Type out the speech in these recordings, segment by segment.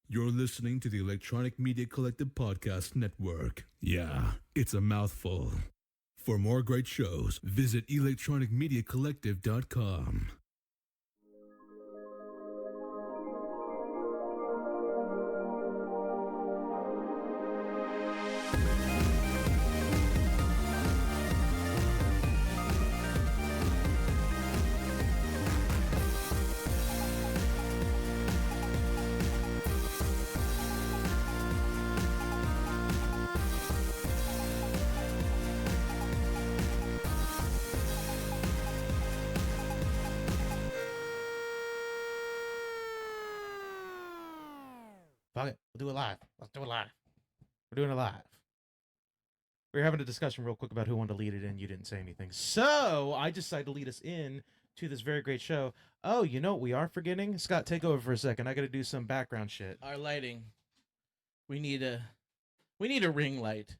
You're listening to the Electronic Media Collective Podcast Network. Yeah, it's a mouthful. For more great shows, visit electronicmediacollective.com. Fuck it. We'll do it live. Let's do it live. We're doing it live. We were having a discussion real quick about who wanted to lead it in. You didn't say anything. So I decided to lead us in to this very great show. Oh, you know what we are forgetting? Scott, take over for a second. I got to do some background shit. Our lighting. We need a ring light.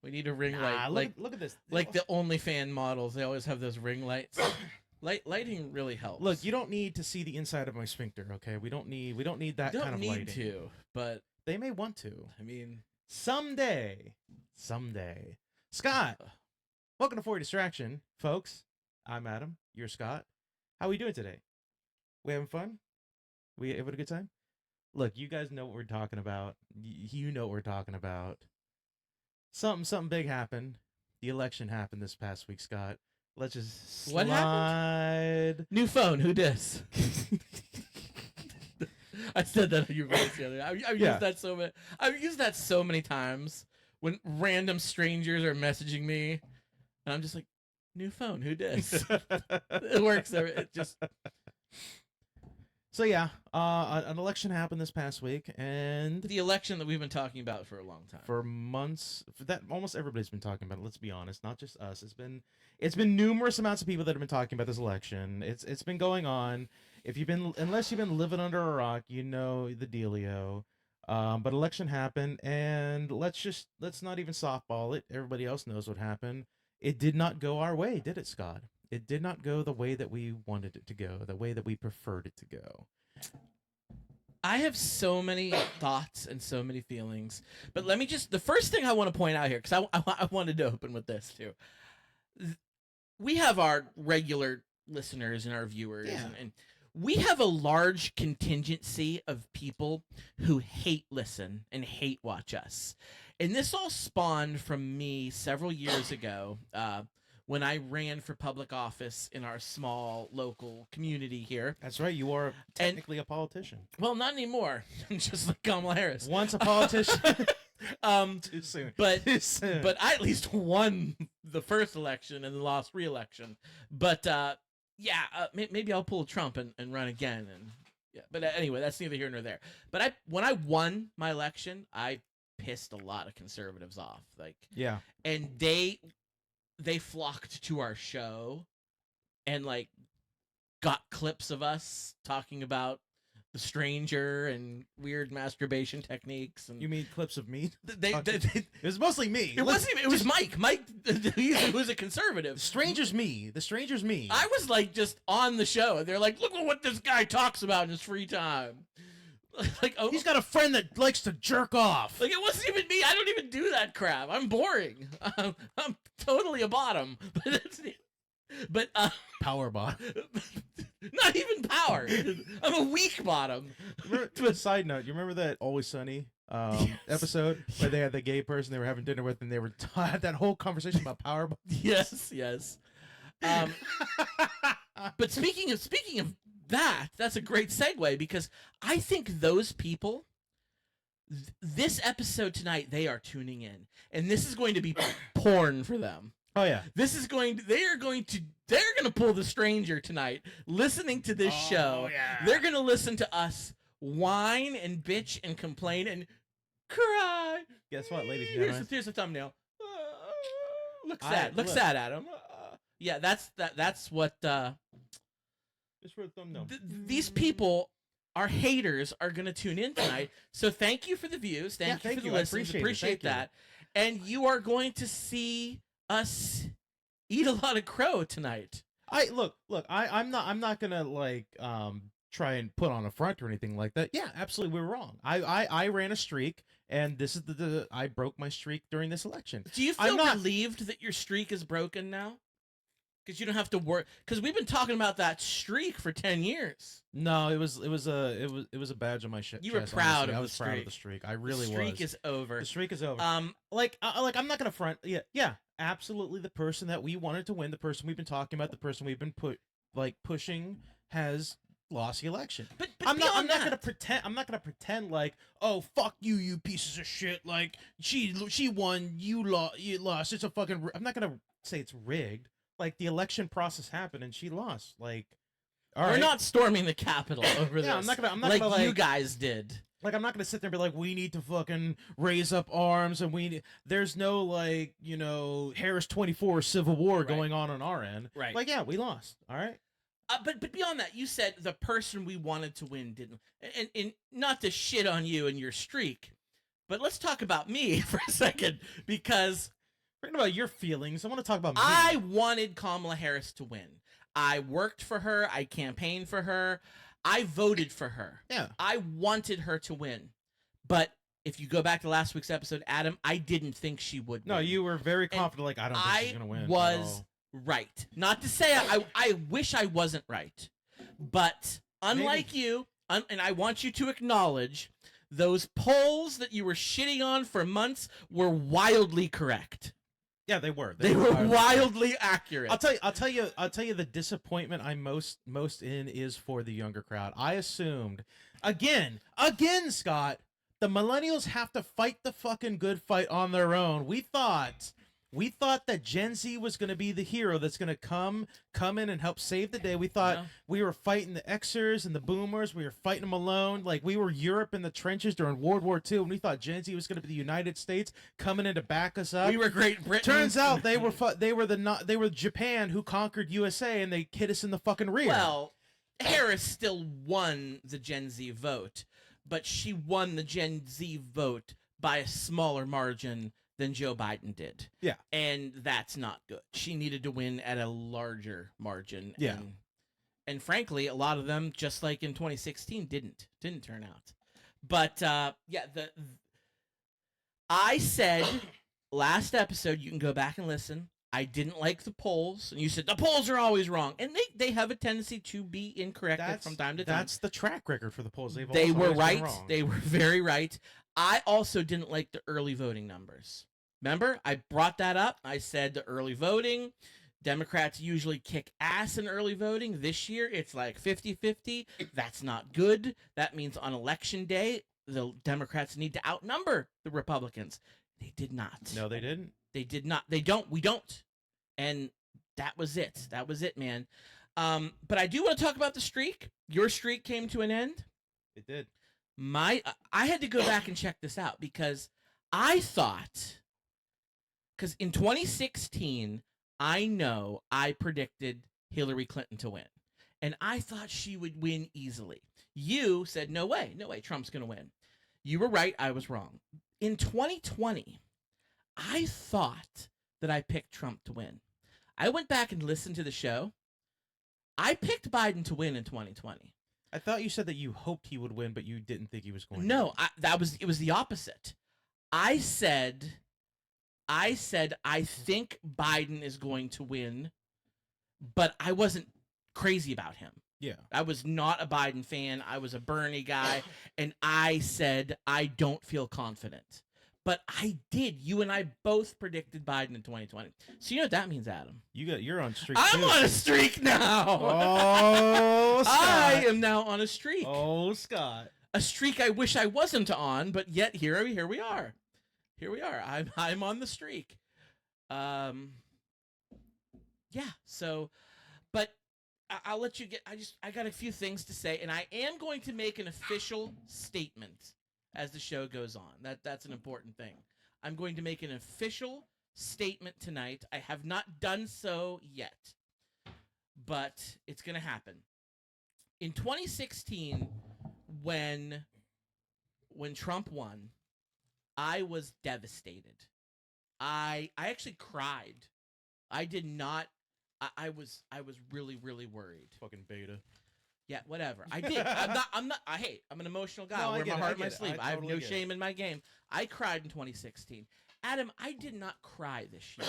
We need a ring light. Look at this. Like the OnlyFans models, they always have those ring lights. Lighting really helps. Look, you don't need to see the inside of my sphincter, okay? We don't need that kind of lighting. Don't need to, but they may want to. I mean, someday. Scott, welcome to For Your Distraction, folks. I'm Adam. You're Scott. How are we doing today? We having fun? We having a good time? Look, you guys know what we're talking about. You know what we're talking about. Something big happened. The election happened this past week, Scott. Let's just slide. What happened? New phone. Who dis? I said that on your voice the other day. I've used that so many. I've used that so many times when random strangers are messaging me, and I'm just like, "New phone. Who dis?" It works. It just. So yeah, an election happened this past week, and the election that we've been talking about for a long time, for months. That almost everybody's been talking about it. Let's be honest, not just us. It's been numerous amounts of people that have been talking about this election. It's been going on. Unless you've been living under a rock, you know the dealio. But election happened, and let's not even softball it. Everybody else knows what happened. It did not go our way, did it, Scott? It did not go the way that we wanted it to go, the way that we preferred it to go. I have so many thoughts and so many feelings, but let me the first thing I want to point out here, because I wanted to open with this too. We have our regular listeners and our viewers, and we have a large contingency of people who hate listen and hate watch us. And this all spawned from me several years ago, when I ran for public office in our small local community here. That's right. You are technically a politician. Well, not anymore. Just like Kamala Harris. Once a politician. Too soon. But I at least won the first election and then lost re-election. But maybe I'll pull Trump and run again. And yeah. But anyway, that's neither here nor there. But when I won my election, I pissed a lot of conservatives off. And they flocked to our show and got clips of us talking about the stranger and weird masturbation techniques. And you mean clips of me? It was mostly me. It was Mike. Mike, who was a conservative. The stranger's me. I was just on the show, and they're like, "Look at what this guy talks about in his free time." He's got a friend that likes to jerk off. It wasn't even me. I don't even do that crap. I'm boring. I'm totally a bottom. But power bottom. Not even power. I'm a weak bottom. Side note, you remember that Always Sunny episode where they had the gay person they were having dinner with, and they were had that whole conversation about power bombs? Yes. But speaking of that's a great segue, because I think those people, this episode tonight, they are tuning in, and this is going to be porn for them. Oh yeah, they're going to pull the stranger tonight, listening to this show. Yeah. They're going to listen to us whine and bitch and complain and cry. Guess what, ladies and gentlemen? Here's a thumbnail. Look sad, Adam. Yeah, that's what. Just for a thumbnail. These people, our haters, are going to tune in tonight. So thank you for the views. Thank you for the listens. Appreciate that. And you are going to see us eat a lot of crow tonight. I'm not gonna try and put on a front or anything like that. Yeah, absolutely, we were wrong. I ran a streak, and this is the I broke my streak during this election. Do you I'm feel not- relieved that your streak is broken now? Because you don't have to work. Because we've been talking about that streak for 10 years. No, it was a badge on my chest. You were proud honestly. of I the was proud of streak. the streak. I really The streak was. is over. The streak is over. Like, Like I'm not gonna front. Yeah, absolutely. The person that we wanted to win, the person we've been talking about, the person we've been pushing, has lost the election. but I'm beyond not that, gonna pretend. I'm not gonna pretend like, oh fuck you, you pieces of shit. Like she won, you lost. It's a fucking. I'm not gonna say it's rigged. Like the election process happened and she lost. Like, all we're right. not storming the Capitol over Yeah, this. I'm not like gonna, you guys did. Like, I'm not gonna sit there and be like, we need to fucking raise up arms, and there's no, like, Harris 24 civil war going on our end. Right. Like, yeah, we lost. All right. But beyond that, you said the person we wanted to win didn't. And not to shit on you and your streak, but let's talk about me for a second, because Forget about your feelings. I want to talk about me. I wanted Kamala Harris to win. I worked for her. I campaigned for her. I voted for her. Yeah. I wanted her to win. But if you go back to last week's episode, Adam, I didn't think she would win. No, you were very confident. Like, I don't think she's gonna win. I at was all. right. Not to say I wish I wasn't right. But unlike you, and I want you to acknowledge, those polls that you were shitting on for months were wildly correct. Yeah, they were. They were wildly accurate. I'll tell you the disappointment I'm most in is for the younger crowd. I assumed again, Scott, the millennials have to fight the fucking good fight on their own. We thought that Gen Z was going to be the hero that's going to come in and help save the day. We thought we were fighting the Xers and the Boomers. We were fighting them alone. Like, we were Europe in the trenches during World War II, and we thought Gen Z was going to be the United States coming in to back us up. We were Great Britain. Turns out they were Japan who conquered USA, and they hit us in the fucking rear. Well, Harris still won the Gen Z vote, but she won the Gen Z vote by a smaller margin than Joe Biden did. Yeah. And that's not good. She needed to win at a larger margin. Yeah. And frankly, a lot of them, just like in 2016, didn't turn out. But I said last episode, you can go back and listen, I didn't like the polls, and you said the polls are always wrong, and they have a tendency to be incorrect from time to time. That's the track record for the polls. They were right. They were very right. I also didn't like the early voting numbers. Remember, I brought that up. I said the early voting, Democrats usually kick ass in early voting. This year, it's like 50-50. That's not good. That means on election day, the Democrats need to outnumber the Republicans. They did not. No, they didn't. They did not. They don't. We don't. And that was it. That was it, man. But I do want to talk about the streak. Your streak came to an end. It did. I had to go back and check this out because I thought, because in 2016, I know I predicted Hillary Clinton to win. And I thought she would win easily. You said, no way, Trump's going to win. You were right. I was wrong. In 2020, I thought that I picked Trump to win. I went back and listened to the show. I picked Biden to win in 2020. I thought you said that you hoped he would win, but you didn't think he was going to. No, it was the opposite. I said I think Biden is going to win, but I wasn't crazy about him. Yeah. I was not a Biden fan. I was a Bernie guy, and I said I don't feel confident. But I did. You and I both predicted Biden in 2020. So you know what that means, Adam? You're on streak. I'm on a streak now. Oh, Scott. I am now on a streak. Oh, Scott. A streak I wish I wasn't on, but yet here we are. Here we are. I'm on the streak. Yeah. So, but I'll let you get. I got a few things to say, and I am going to make an official statement as the show goes on. That's an important thing. I'm going to make an official statement tonight. I have not done so yet, but it's going to happen. In 2016, when Trump won, I was devastated. I actually cried. I did not. I was really, really worried. Fucking beta. Yeah, whatever. I did. I'm an emotional guy. No, I I wear get my it, heart I on my get it. sleeve. I I have totally no get it. shame in my game. I cried in 2016. Adam, I did not cry this year.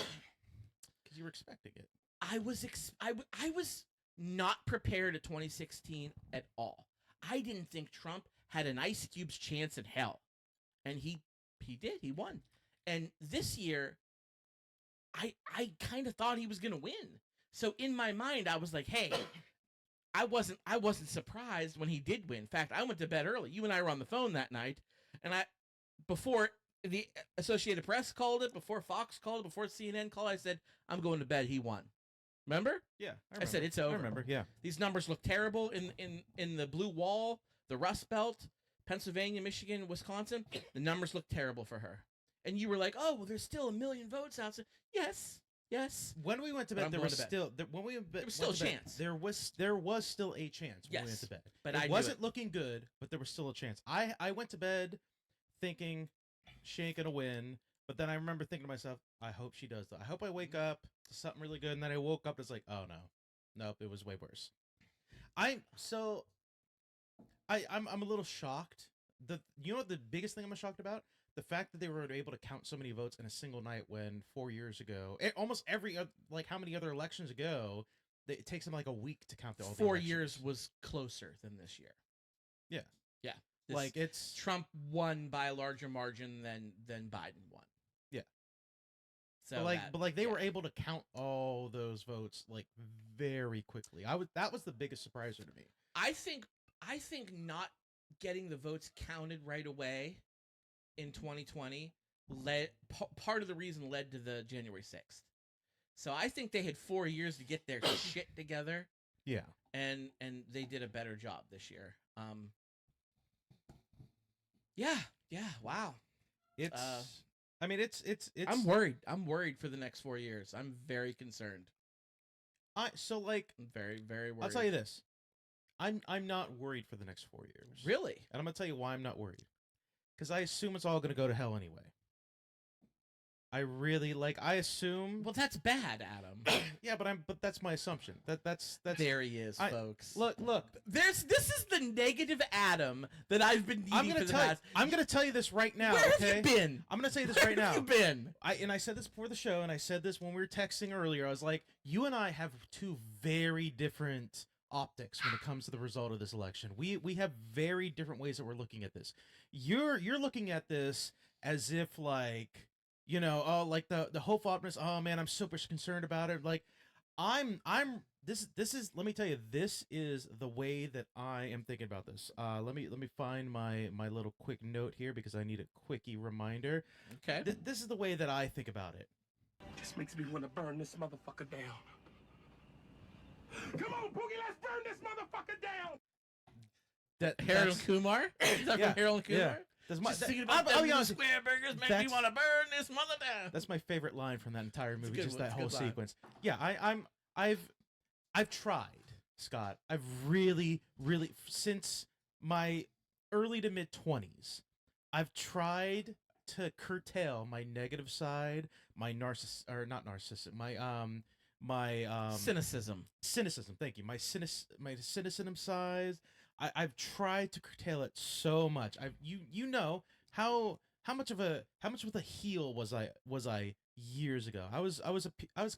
Because you were expecting it. I was not prepared at 2016 at all. I didn't think Trump had an Ice Cube's chance in hell, and he did. He won. And this year, I kind of thought he was gonna win. So in my mind, I was like, hey. I wasn't surprised when he did win. In fact, I went to bed early. You and I were on the phone that night, and before the Associated Press called it, before Fox called it, before CNN called, I said, I'm going to bed. He won. Remember? Yeah, I said it's over. I remember. Yeah. These numbers look terrible in the blue wall, the Rust Belt, Pennsylvania, Michigan, Wisconsin. The numbers look terrible for her. And you were like, oh, well, there's still 1 million votes out. So, yes. When we went to But bed, I'm there going was to bed. still when we There was still a chance. There was still a chance when we went Yes, to bed. but It I knew wasn't it. looking good, but there was still a chance. I went to bed thinking she ain't gonna win, but then I remember thinking to myself, I hope she does though. I hope I wake up to something really good, and then I woke up, it's like, oh no, nope, it was way worse. I'm a little shocked. You know what the biggest thing I'm shocked about? The fact that they were able to count so many votes in a single night when 4 years ago, almost every like how many other elections ago, it takes them like a week to count all the 4 elections. years was closer than this year. Yeah. This- Like it's Trump won by a larger margin than Biden won. Yeah. So but they were able to count all those votes like very quickly. That was the biggest surpriser to me. I think not getting the votes counted right away in 2020 part of the reason led to the January 6th. So I think they had 4 years to get their shit together. Yeah. And they did a better job this year. Yeah, wow. It's I mean it's I'm worried. I'm worried for the next 4 years. I'm very concerned. I'm very, very worried. I'll tell you this. I'm not worried for the next 4 years. Really? And I'm gonna tell you why I'm not worried. Because I assume it's all gonna go to hell anyway. I assume. Well, that's bad, Adam. Yeah, but that's my assumption. That's There he is, folks. Look. This is the negative Adam that I've been needing for the past. I'm gonna tell you this right now. Where okay? have you been? I'm gonna tell you this right now. Where have you been? I said this before the show, and I said this when we were texting earlier. I was like, you and I have two very different optics when it comes to the result of this election. We have very different ways that we're looking at this. You're looking at this as if like, you know, oh, like the hopeful optimist. Oh man, I'm super concerned about it. Like, this is, let me tell you, this is the way that I am thinking about this. Let me find my little quick note here because I need a quickie reminder. Okay. This is the way that I think about it. This makes me want to burn this motherfucker down. Come on, Boogie, let's burn this motherfucker down. Harold and Kumar? Is that from Harold and Kumar? Yeah. That's Just thinking about I'll them be little honest, square burgers make me want to burn this mother down. that's my favorite line from that entire movie. good Just one, that it's a whole good line. sequence. Yeah, I've tried, Scott. I've really since my early to mid 20s, I've tried to curtail my negative side, my Cynicism. cynicism. Thank you. My cynicism side. I've tried to curtail it so much. You know how much of a heel was I years ago. I was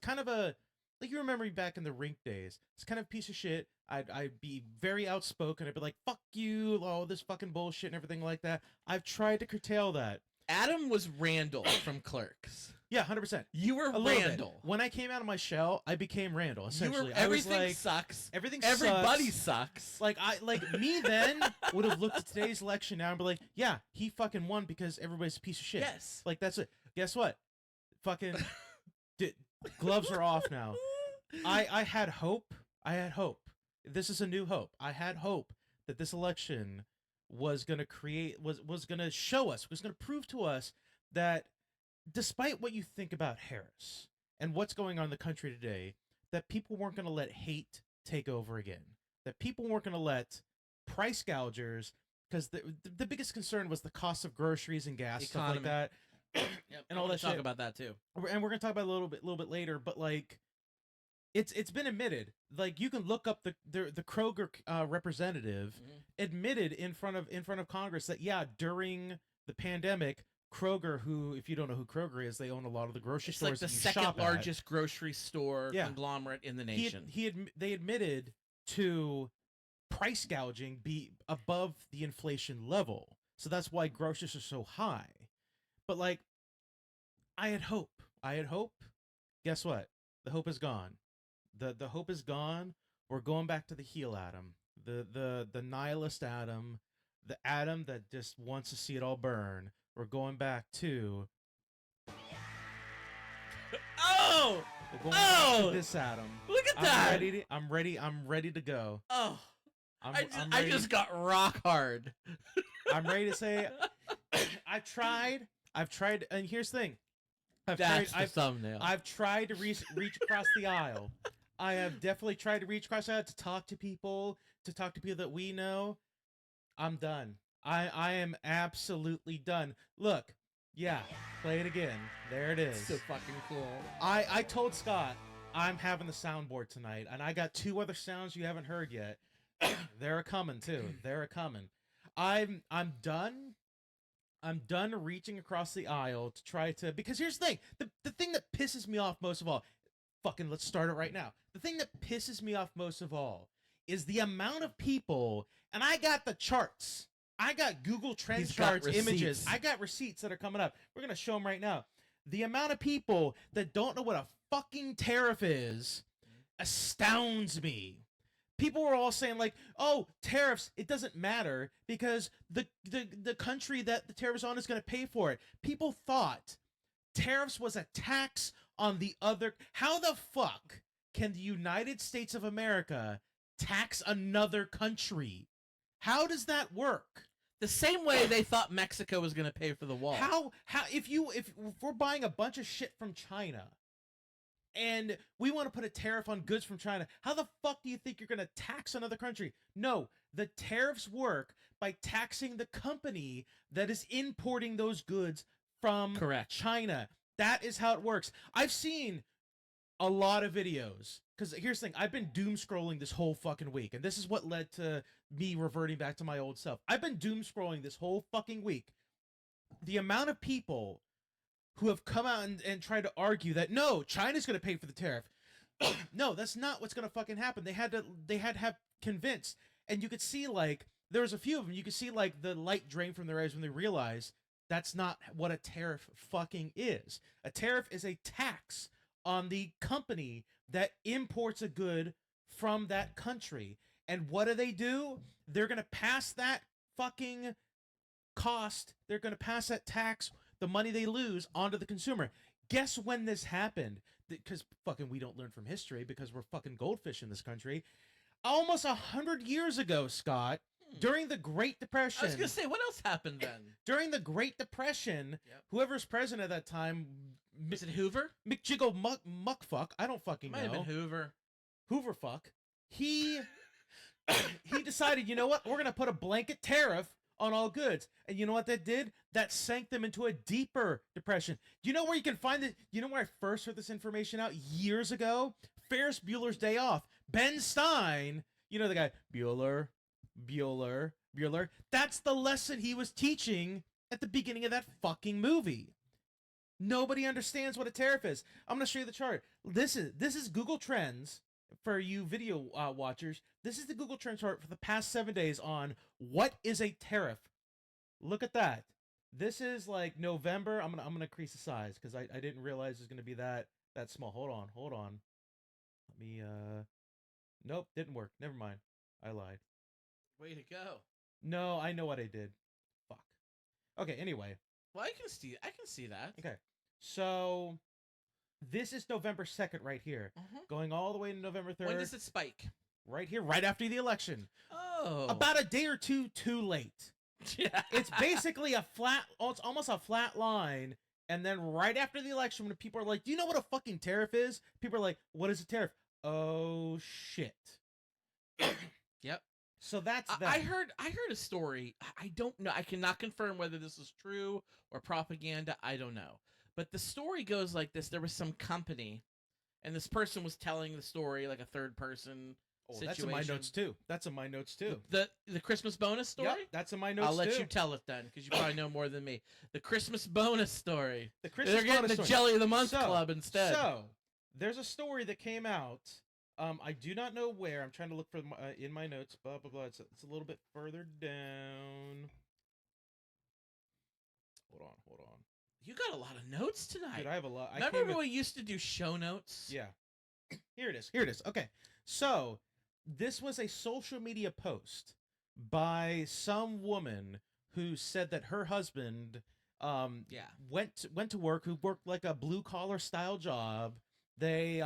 kind of a, like, you remember me back in the rink days. It's kind of a piece of shit. I'd be very outspoken. I'd be like, fuck you, all this fucking bullshit and everything like that. I've tried to curtail that. Adam was Randall from Clerks. Yeah, 100%. You were A little bit. Randall. When I came out of my shell, I became Randall. You Essentially, were, I was everything like, sucks. everything Everybody sucks. sucks. Like me then would have looked at today's election now and be like, yeah, he fucking won because everybody's a piece of shit. Yes. Like, that's it. Guess what? Fucking gloves are off now. I had hope. This is a new hope. I had hope that this election was gonna was gonna show us, was gonna prove to us that despite what you think about Harris and what's going on in the country today, that people weren't gonna let hate take over again. That people weren't gonna let price gougers, because the biggest concern was the cost of groceries and gas, stuff like that. Yep, and all that talk shit. about that too. And we're gonna talk about it a little bit later, but like, It's been admitted. Like you can look up the Kroger representative admitted in front of Congress that during the pandemic, Kroger, who if you don't know who Kroger is, they own a lot of the grocery It's stores like the that you second shop at. largest grocery store Yeah. conglomerate in the nation. They admitted to price gouging be above the inflation level. So that's why groceries are so high. But like I had hope. Guess what? The hope is gone. The hope is gone. We're going back to the heel Adam. The nihilist Adam, the Adam that just wants to see it all burn. We're going back to Oh! we're going back Oh! to this Adam. Look at that! I'm ready to go. Oh, I'm I ready. just got rock hard. I'm ready to say I've tried, and here's the thing. That's the thumbnail. I've tried to reach across the aisle. I have definitely tried to reach across the aisle to talk to people that we know. I'm done. I am absolutely done. Look, play it again. There it is. So fucking cool. I told Scott I'm having the soundboard tonight, and I got 2 other sounds you haven't heard yet. They're a coming too. They're a coming. I'm done. I'm done reaching across the aisle to try to, because here's the thing. The thing that pisses me off most of all, fucking let's start it right now. The thing that pisses me off most of all is the amount of people, and I got the charts. I got Google Trends He's got charts, images. receipts. I got receipts that are coming up. We're going to show them right now. The amount of people that don't know what a fucking tariff is astounds me. People were all saying like, "Oh, tariffs, it doesn't matter because the country that the tariff's on is going to pay for it." People thought tariffs was a tax on the other. How the fuck can the United States of America tax another country? How does that work? The same way they thought Mexico was going to pay for the wall. How if we're buying a bunch of shit from China and we want to put a tariff on goods from China, how the fuck do you think you're going to tax another country? No, the tariffs work by taxing the company that is importing those goods from China. That is how it works. I've seen a lot of videos, because here's the thing, I've been doom scrolling this whole fucking week, and this is what led to me reverting back to my old self. I've been doom scrolling this whole fucking week. The amount of people who have come out and tried to argue that no, China's going to pay for the tariff. No, that's not what's going to fucking happen. They had to have convinced, and you could see like there was a few of them. You could see like the light drain from their eyes when they realized that's not what a tariff fucking is. A tariff is a tax on the company that imports a good from that country. And what do? They're going to pass that fucking cost. They're going to pass that tax, the money they lose, onto the consumer. Guess when this happened? Because fucking we don't learn from history because we're fucking goldfish in this country. Almost 100 years ago, Scott, during the Great Depression. I was going to say, what else happened then? During the Great Depression, whoever's president at that time... Is it Hoover? McJiggle Muckfuck. I don't fucking know. Might have been Hoover. Hoover fuck. He decided, you know what? We're going to put a blanket tariff on all goods. And you know what that did? That sank them into a deeper depression. Do you know where you can find it? You know where I first heard this information out years ago? Ferris Bueller's Day Off. Ben Stein, you know the guy, Bueller. That's the lesson he was teaching at the beginning of that fucking movie. Nobody understands what a tariff is. I'm going to show you the chart. This is Google Trends for you video watchers. This is the Google Trends chart for the past 7 days on what is a tariff. Look at that. This is like November. I'm gonna increase the size because I didn't realize it was gonna be that small. Hold on. Let me Nope, didn't work. Never mind. I lied. Way to go. No, I know what I did. Fuck. Okay. Anyway. Well, I can see that. Okay. So this is November 2nd right here. Going all the way to November 3rd. When does it spike? Right here, right after the election. Oh. About a day or two too late. Yeah. It's basically it's almost a flat line. And then right after the election, when people are like, do you know what a fucking tariff is? People are like, what is a tariff? Oh, shit. Yep. So that's that. I heard a story. I don't know. I cannot confirm whether this is true or propaganda. I don't know. But the story goes like this. There was some company and this person was telling the story like a third person situation. That's in my notes too. That's in my notes too. The Christmas bonus story? Yep, that's in my notes I'll let too. you tell it then, because you probably know more than me. The Christmas bonus story. The Christmas They're getting bonus the story. Jelly of the Month Club instead. So, there's a story that came out. I do not know where. I'm trying to look for in my notes. Blah blah blah. It's a little bit further down. Hold on. You got a lot of notes tonight. Dude, I have a lot. Remember when we used to do show notes? Yeah. Here it is. Okay. So, this was a social media post by some woman who said that her husband went to work, who worked like a blue collar style job. They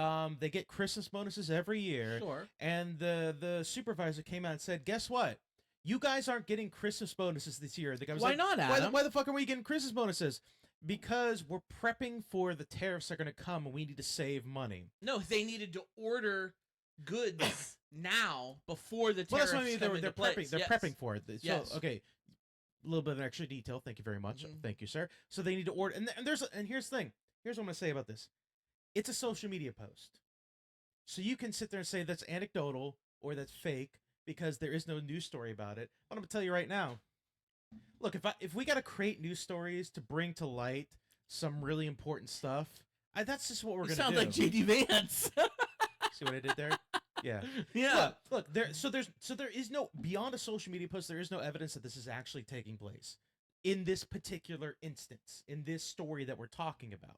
get Christmas bonuses every year. Sure. And the supervisor came out and said, "Guess what? You guys aren't getting Christmas bonuses this year." The guy was Why like, not, Adam? Why the fuck are we getting Christmas bonuses? Because we're prepping for the tariffs are going to come and we need to save money. No, they needed to order goods now before the tariffs Well, that's what I mean. come They're into prepping. place. They're Yes. prepping for it. So, Yes. okay, a little bit of an extra detail. Thank you very much. Mhm. Thank you, sir. So they need to order. And here's the thing. Here's what I'm going to say about this. It's a social media post. So you can sit there and say that's anecdotal or that's fake because there is no news story about it. But I'm going to tell you right now. Look, if we got to create news stories to bring to light some really important stuff, that's just what we're You going to do. sound like JD Vance. See what I did there? Yeah. Yeah. Look, there is no, beyond a social media post, there is no evidence that this is actually taking place in this particular instance, in this story that we're talking about.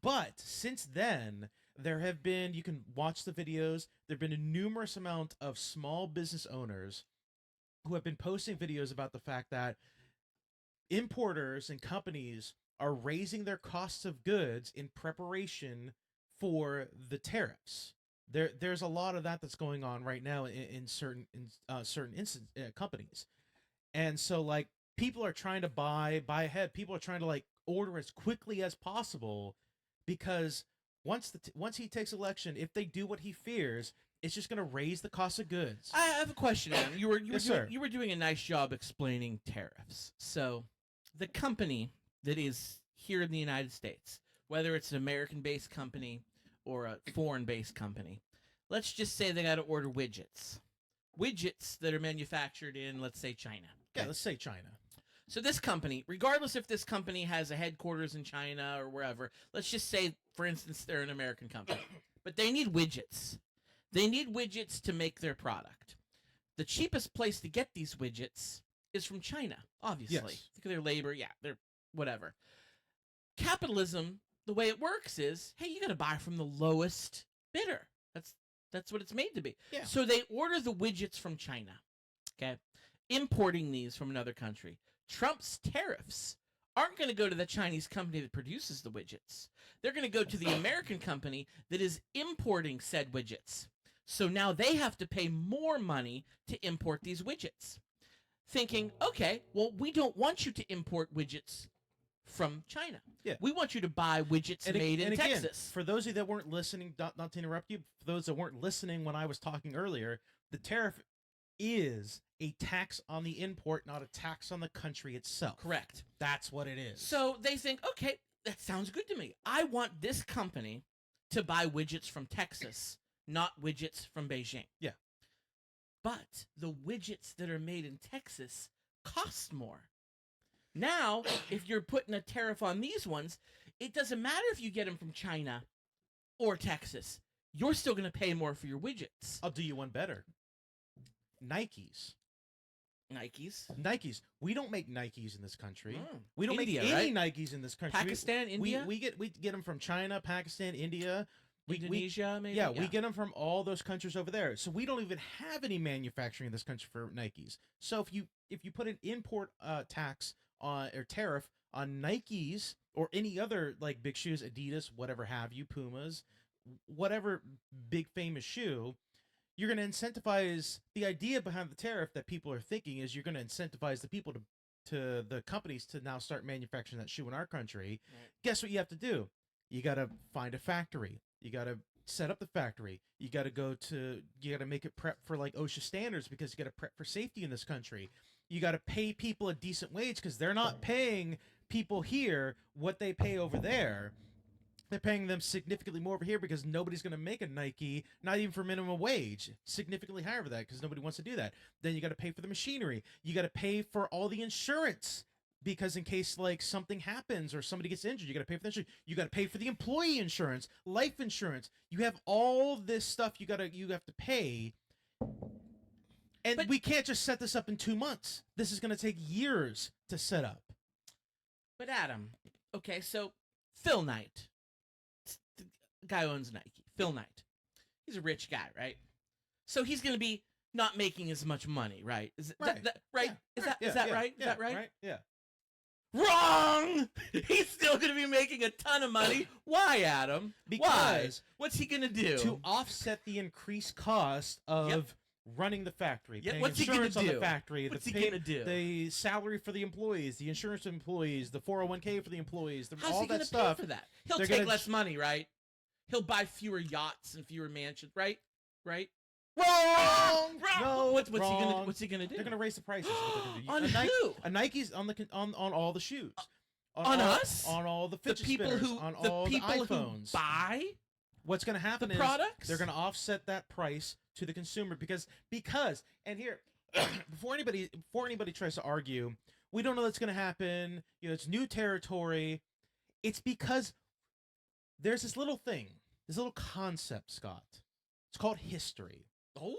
But since then, there have been, you can watch the videos, there have been a numerous amount of small business owners who have been posting videos about the fact that importers and companies are raising their costs of goods in preparation for the tariffs. There's a lot of that's going on right now in certain companies, and so like people are trying to buy ahead. People are trying to like order as quickly as possible because once he takes election, if they do what he fears, it's just going to raise the cost of goods. I have a question, Adam. You Yes, were doing a nice job explaining tariffs. So, the company that is here in the United States, whether it's an American-based company or a foreign-based company, let's just say they got to order widgets that are manufactured in, let's say, China. Yeah, let's say China. So this company, regardless if this company has a headquarters in China or wherever, let's just say, for instance, they're an American company, but they need widgets. They need widgets to make their product. The cheapest place to get these widgets is from China, obviously. Yes. Think of their labor, they're whatever. Capitalism, the way it works is, hey, you got to buy from the lowest bidder. That's what it's made to be. Yeah. So they order the widgets from China, okay, importing these from another country. Trump's tariffs aren't going to go to the Chinese company that produces the widgets. They're going to go to the American company that is importing said widgets. So now they have to pay more money to import these widgets. Thinking, okay, well, we don't want you to import widgets from China. Yeah. We want you to buy widgets made in again, Texas. For those of you that weren't listening, not to interrupt you, for those that weren't listening when I was talking earlier, the tariff is a tax on the import, not a tax on the country itself. Correct. That's what it is. So they think, okay, that sounds good to me. I want this company to buy widgets from Texas, not widgets from Beijing. Yeah. But the widgets that are made in Texas cost more. Now, if you're putting a tariff on these ones, it doesn't matter if you get them from China or Texas. You're still going to pay more for your widgets. I'll do you one better. Nikes. Nikes. We don't make Nikes in this country. Mm. We don't India, make any right? Nikes in this country. Pakistan, India? We get them from China, Pakistan, India. Indonesia, maybe? Yeah, we get them from all those countries over there. So we don't even have any manufacturing in this country for Nikes. So if you put an import tax on or tariff on Nikes or any other like big shoes, Adidas, whatever have you, Pumas, whatever big famous shoe, you're going to incentivize the idea behind the tariff that people are thinking is you're going to incentivize the people to the companies to now start manufacturing that shoe in our country. Right. Guess what you have to do? You got to find a factory. You got to set up the factory. You got to make it prep for like OSHA standards because you got to prep for safety in this country. You got to pay people a decent wage because they're not paying people here what they pay over there. They're paying them significantly more over here because nobody's going to make a Nike, not even for minimum wage, significantly higher for that because nobody wants to do that. Then you got to pay for the machinery. You got to pay for all the insurance because in case like something happens or somebody gets injured, you got to pay for the insurance. You got to pay for the employee insurance, life insurance. You have all this stuff you have to pay. And we can't just set this up in 2 months. This is going to take years to set up. But Adam, okay, so Phil Knight, the guy who owns Nike, Phil Knight, he's a rich guy, right? So he's going to be not making as much money, right? Is Right. that right? Yeah. Is that right? Is that right? Yeah. Wrong! He's still going to be making a ton of money. Why, Adam? Why? Because What's he going to do? to offset the increased cost of Yep. running the factory, Yep, paying what's he gonna insurance on the do? factory, What's the he gonna do? the salary for the employees, the insurance for the employees, the 401k for the employees, How's all he going that to pay stuff. for that? He'll they're take gonna- less money, right? He'll buy fewer yachts and fewer mansions, right? Right? Wrong. Wrong. No, What's he wrong. gonna? What's he gonna do? They're gonna raise the prices. Is what they're On gonna do. who? A Nike's on the on all the shoes. On all, us? On all the The fidget people spinners, who on the all people the who iPhones. buy What's going to happen the is products? they're going to offset that price to the consumer because and here before anybody tries to argue, we don't know what's going to happen. You know, it's new territory. It's because there's this little thing, this little concept, Scott. It's called history. Oh,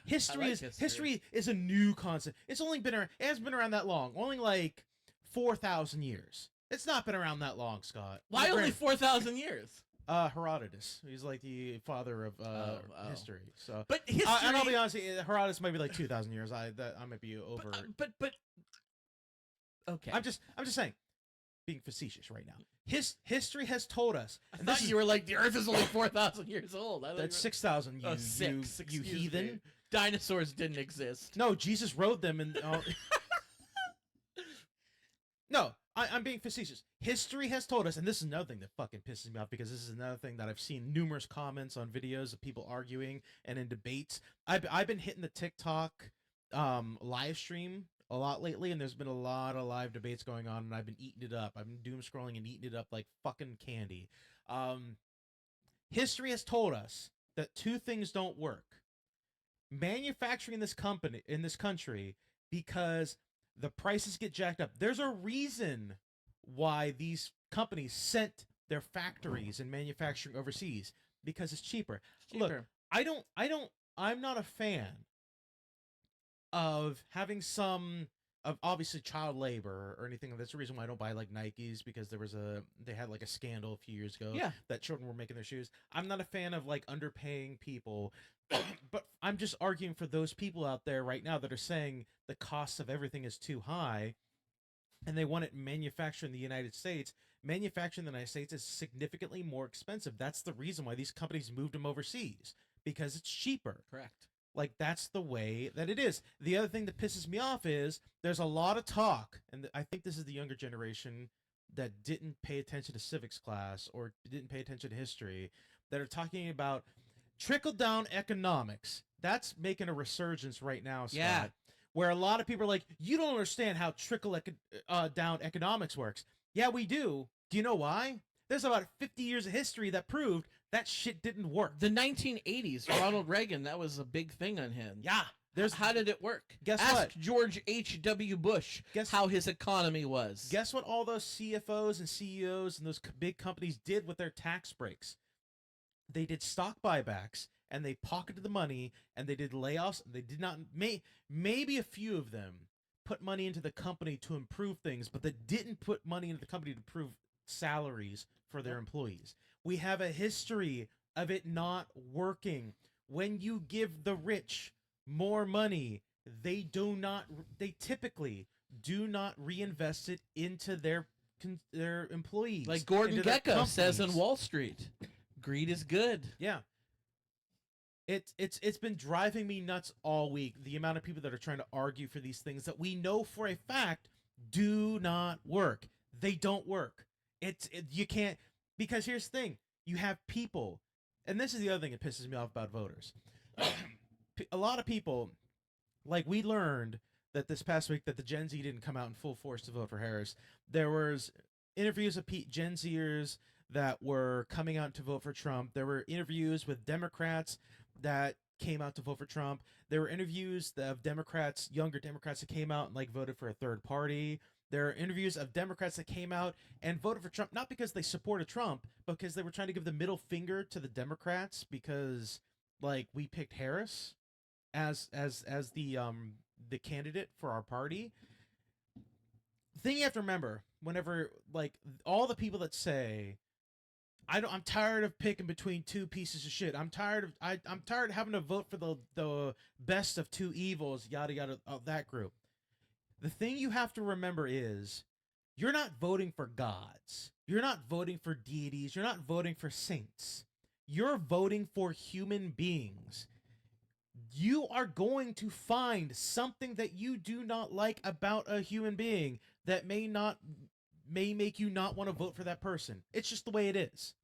History like is history. history is a new concept. It's only been around. It hasn't been around that long. Only like 4,000 years. It's not been around that long, Scott. why only 4,000 years? Herodotus. He's like the father of Oh. history. So, But history. and I'll be honest, Herodotus might be like 2,000 years. I might be over. But. Okay. I'm just saying, being facetious right now. History has told us. I And thought this is, you were like the Earth is only 4,000 years old. I thought that's you 6,000. were, You, six. you Excuse heathen. me. Dinosaurs didn't exist. No, Jesus rode them, and no, I'm being facetious. History has told us, and this is another thing that fucking pisses me off because this is another thing that I've seen numerous comments on videos of people arguing and in debates. I've been hitting the TikTok live stream a lot lately, and there's been a lot of live debates going on, and I've been eating it up. I've been doom scrolling and eating it up like fucking candy. History has told us that two things don't work: manufacturing in this country, because the prices get jacked up. There's a reason why these companies sent their factories and manufacturing overseas, because it's cheaper. Look, I'm not a fan of having of obviously child labor or anything. That's the reason why I don't buy like Nikes, because they had like a scandal a few years ago Yeah. that children were making their shoes. I'm not a fan of like underpaying people, but I'm just arguing for those people out there right now that are saying the cost of everything is too high and they want it manufactured in the United States. Manufacturing in the United States is significantly more expensive. That's the reason why these companies moved them overseas, because it's cheaper. Correct. Like, that's the way that it is. The other thing that pisses me off is there's a lot of talk, and I think this is the younger generation that didn't pay attention to civics class or didn't pay attention to history, that are talking about trickle-down economics. That's making a resurgence right now, Scott. Yeah. Where a lot of people are like, you don't understand how trickle-down economics works. Yeah, we do. Do you know why? There's about 50 years of history that proved that shit didn't work. The 1980s, Ronald Reagan, that was a big thing on him. Yeah. How did it work? Guess Ask what? George H.W. Bush how his economy was. Guess what all those CFOs and CEOs and those big companies did with their tax breaks? They did stock buybacks, and they pocketed the money, and they did layoffs. And they did not, maybe a few of them put money into the company to improve things, but they didn't put money into the company to improve salaries for their employees. We have a history of it not working. When you give the rich more money, they typically do not reinvest it into their employees. Like Gordon into their Gekko says on companies. Wall Street, greed is good. Yeah. It's been driving me nuts all week, the amount of people that are trying to argue for these things that we know for a fact do not work. They don't work. You can't, because here's the thing. You have people, and this is the other thing that pisses me off about voters. A lot of people, like, we learned that this past week that the Gen Z didn't come out in full force to vote for Harris. There was interviews of Gen Zers that were coming out to vote for Trump. There were interviews with Democrats that came out to vote for Trump. There were interviews of Democrats, younger Democrats, that came out and like voted for a third party. There are interviews of Democrats that came out and voted for Trump, not because they supported Trump, but because they were trying to give the middle finger to the Democrats because like we picked Harris as the candidate for our party. The thing you have to remember, whenever like all the people that say I'm tired of picking between two pieces of shit. I'm tired of having to vote for the best of two evils, yada yada, of that group. The thing you have to remember is you're not voting for gods. You're not voting for deities. You're not voting for saints. You're voting for human beings. You are going to find something that you do not like about a human being that may make you not want to vote for that person. It's just the way it is.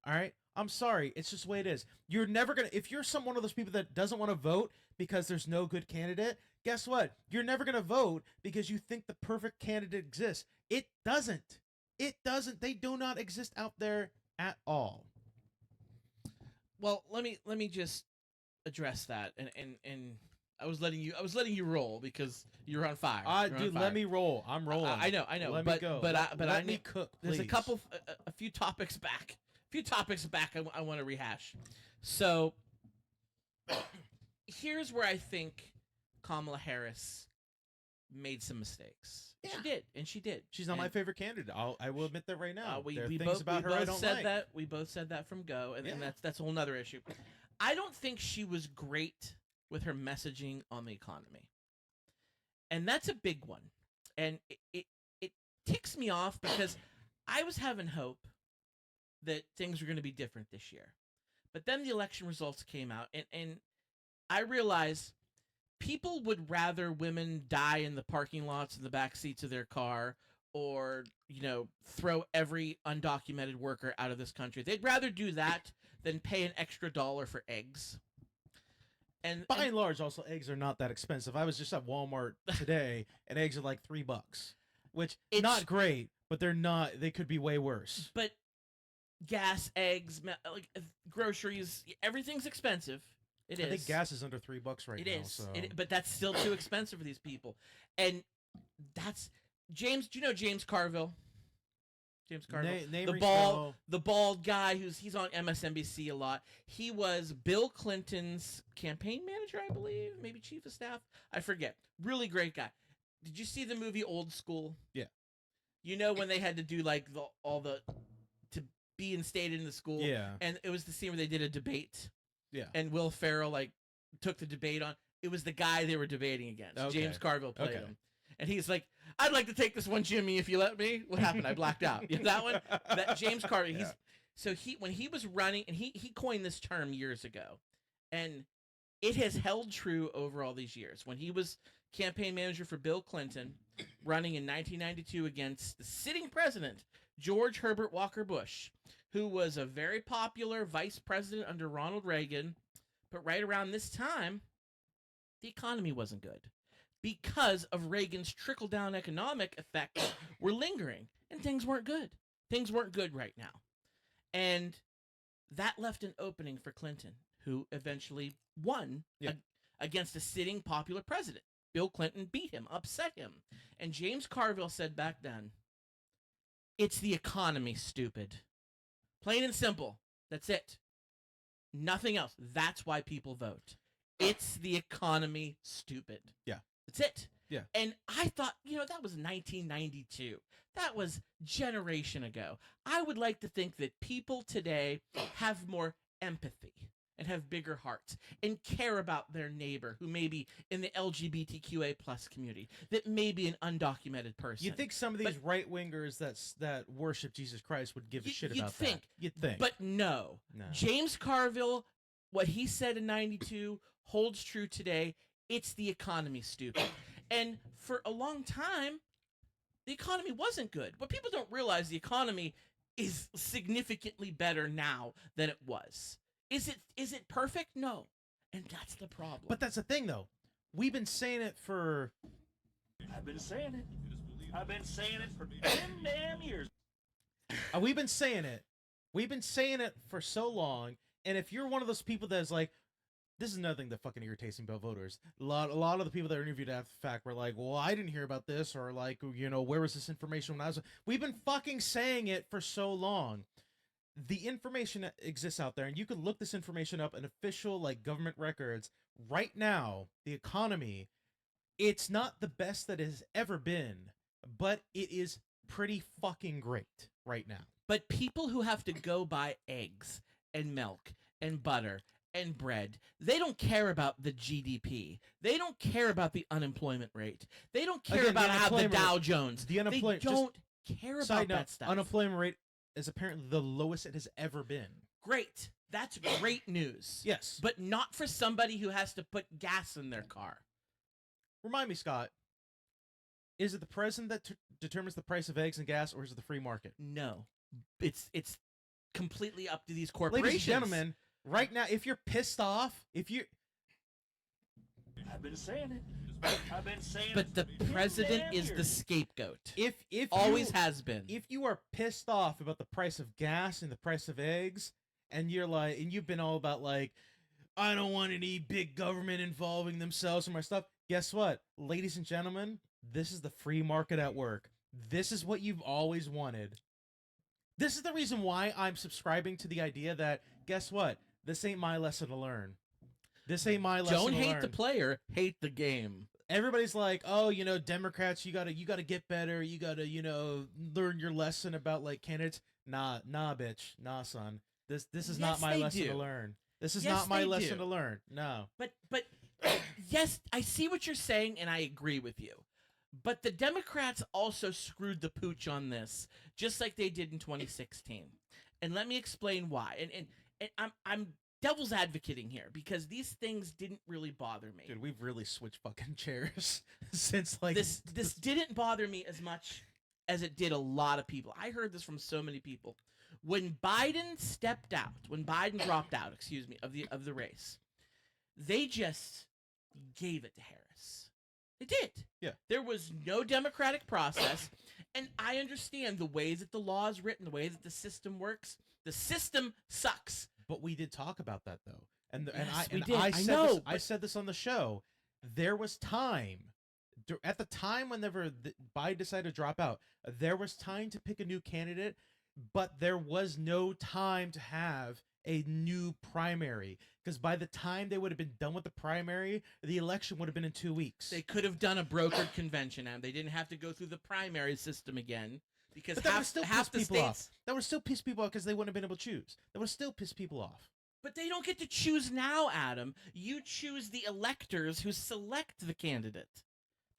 All right? I'm sorry. It's just the way it is. You're never going to, if you're one of those people that doesn't want to vote because there's no good candidate, guess what? You're never going to vote because you think the perfect candidate exists. It doesn't. It doesn't. They do not exist out there at all. Well, let me just address that, and I was letting you roll because you're on fire. Dude, let me roll. I'm rolling. I know. Let but, me go. But let I me need cook. There's Please. a few topics back. I want to rehash. So here's where I think Kamala Harris made some mistakes. Yeah. She did. She's not my favorite candidate. I will admit that right now. We there are things both about her I don't said like. that. We both said that from go, and Yeah. that's a whole nother issue. I don't think she was great with her messaging on the economy, and that's a big one. And it ticks me off because I was having hope that things were going to be different this year, but then the election results came out, and I realized people would rather women die in the parking lots in the back seats of their car, or throw every undocumented worker out of this country. They'd rather do that than pay an extra $1 for eggs. And By and large, also eggs are not that expensive. I was just at Walmart today, and eggs are like $3, which It's not great, but they're not. They could be way worse. But gas, eggs, like groceries, everything's expensive. It is. I think gas is under $3 right now. It is. So. But that's still too expensive for these people. And that's James. Do you know James Carville? James Carville, the bald guy he's on MSNBC a lot. He was Bill Clinton's campaign manager, I believe, maybe chief of staff. I forget. Really great guy. Did you see the movie Old School? Yeah. You know when they had to do like to be instated in the school. Yeah. And it was the scene where they did a debate. Yeah. And Will Ferrell like took the debate on. It was the guy they were debating against. Okay. James Carville played Okay. him. And he's like, I'd like to take this one, Jimmy, if you let me. What happened? I blacked out. You know that one? That James Carville. Yeah. When he was running, and he coined this term years ago, and it has held true over all these years. When he was campaign manager for Bill Clinton, running in 1992 against the sitting president, George Herbert Walker Bush, who was a very popular vice president under Ronald Reagan, but right around this time, the economy wasn't good, because of Reagan's trickle-down economic effects were lingering, and things weren't good. Things weren't good right now. And that left an opening for Clinton, who eventually won against a sitting popular president. Bill Clinton beat him, upset him. And James Carville said back then, it's the economy, stupid. Plain and simple. That's it. Nothing else. That's why people vote. It's the economy, stupid. Yeah. That's it. Yeah. And I thought, that was 1992. That was generation ago. I would like to think that people today have more empathy and have bigger hearts and care about their neighbor who may be in the LGBTQA plus community, that may be an undocumented person. You'd think some of these right-wingers that worship Jesus Christ would give a shit about that. You'd think. But no. James Carville, what he said in 92 holds true today. It's the economy, stupid. And for a long time, the economy wasn't good. But people don't realize the economy is significantly better now than it was. Is it perfect? No. And that's the problem. But that's the thing, though. We've been saying it for... I've been saying it. I've been saying it for 10 damn years. We've been saying it We've been saying it for so long, and if you're one of those people that's like, this is another thing that fucking irritates me about voters. A lot of the people that are interviewed after the fact were like, well, I didn't hear about this, or like, where was this information when I was... We've been fucking saying it for so long. The information that exists out there, and you can look this information up in official, like, government records. Right now, the economy, it's not the best that it has ever been, but it is pretty fucking great right now. But people who have to go buy eggs and milk and butter and bread, they don't care about the GDP. They don't care about the unemployment rate. They don't care Again, about how the Dow Jones. The unemployment... They don't care about that stuff. Unemployment rate is apparently the lowest it has ever been. Great. That's great news. Yes. But not for somebody who has to put gas in their car. Remind me, Scott, is it the president that determines the price of eggs and gas, or is it the free market? No. It's completely up to these corporations. Ladies and gentlemen, right now, if you're pissed off, I've been saying it. I've been saying But it the for 10 president damn is the years. scapegoat. if Always you, has been. if you are pissed off about the price of gas and the price of eggs, and you're like, and you've been all about like, I don't want any big government involving themselves in my stuff. Guess what, ladies and gentlemen, this is the free market at work. This is what you've always wanted. This is the reason why I'm subscribing to the idea that, guess what, this ain't my lesson to learn. This ain't my lesson Don't to hate learn. the player, hate the game. Everybody's like, oh, Democrats, you gotta get better. You gotta, learn your lesson about like candidates. Nah, bitch, nah, son. This is not Yes, my they lesson do. to learn. This is Yes, not my they lesson do. to learn. No. But yes, I see what you're saying, and I agree with you. But the Democrats also screwed the pooch on this, just like they did in 2016. And let me explain why. And I'm devil's advocating here because these things didn't really bother me. Dude, we've really switched fucking chairs since like This didn't bother me as much as it did a lot of people. I heard this from so many people. When Biden dropped out, of the race, they just gave it to Harris. They did. Yeah. There was no democratic process, and I understand the way that the law is written, the way that the system works. The system sucks. But we did talk about that though, Yes, we did. I said know, this, I said this on the show. There was time at the time whenever Biden decided to drop out. There was time to pick a new candidate, but there was no time to have a new primary because by the time they would have been done with the primary, the election would have been in 2 weeks. They could have done a brokered convention, and they didn't have to go through the primary system again. Because But that would half still the piss people states, off. That would still piss people off because they wouldn't have been able to choose. That would still piss people off. but they don't get to choose now, Adam. You choose the electors who select the candidate.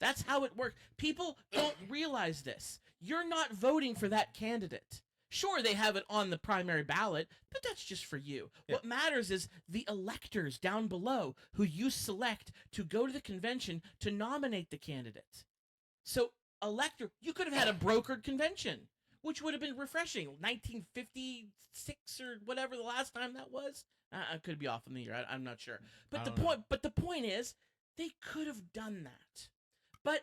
That's how it works. People don't realize this. You're not voting for that candidate. Sure, they have it on the primary ballot, but that's just for you. Yeah. What matters is the electors down below who you select to go to the convention to nominate the candidate. So, you could have had a brokered convention, which would have been refreshing. 1956 or whatever the last time that was. I could be off in the year. I'm not sure. But the point is, they could have done that. But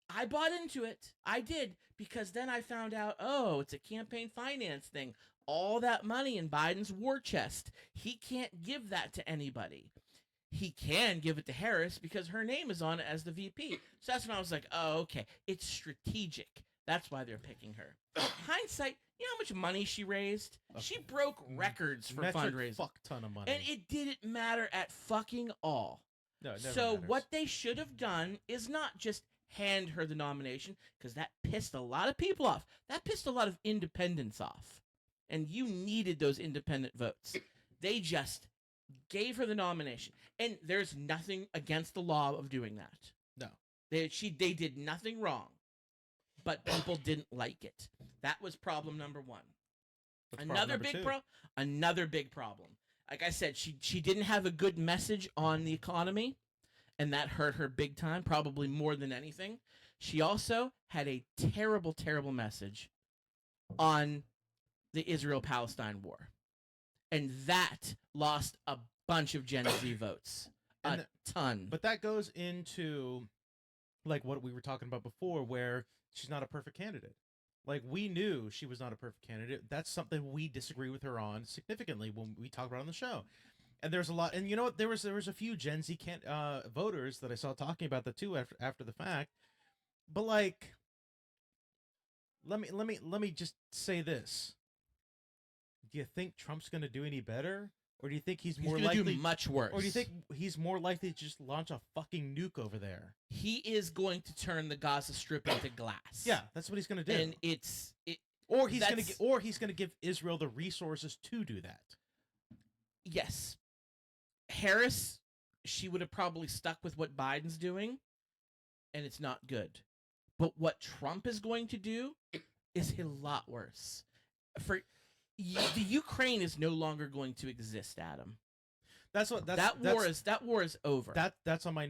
I bought into it. I did, because then I found out, oh, it's a campaign finance thing. All that money in Biden's war chest. He can't give that to anybody. He can give it to Harris because her name is on it as the VP. So that's when I was like, oh, okay. It's strategic. That's why they're picking her. Hindsight, you know how much money she raised? She broke records for Metric fundraising. fuck ton of money. And it didn't matter at fucking all. No, it never So matters. what they should have done is not just hand her the nomination, because that pissed a lot of people off. That pissed a lot of independents off. And you needed those independent votes. They just gave her the nomination. And there's nothing against the law of doing that. No. They did nothing wrong. But people didn't like it. That was problem number one. What's problem number two? Another big problem. Like I said, she didn't have a good message on the economy, and that hurt her big time, probably more than anything. She also had a terrible, terrible message on the Israel-Palestine war. And that lost a bunch of Gen Z votes. A ton. But that goes into like what we were talking about before, where she's not a perfect candidate. Like, we knew she was not a perfect candidate. That's something we disagree with her on significantly when we talk about it on the show. And there's a lot, and you know what? There was a few Gen Z voters that I saw talking about that too after the fact. But like, let me just say this: do you think Trump's going to do any better, or do you think he's more gonna likely do much worse? or do you think he's more likely to just launch a fucking nuke over there? He is going to turn the Gaza Strip into glass. Yeah, that's what he's going to do. And or he's going to give Israel the resources to do that. yes. Harris, she would have probably stuck with what Biden's doing, and it's not good. But what Trump is going to do is a lot worse. The Ukraine is no longer going to exist, Adam. That war is over. That's on my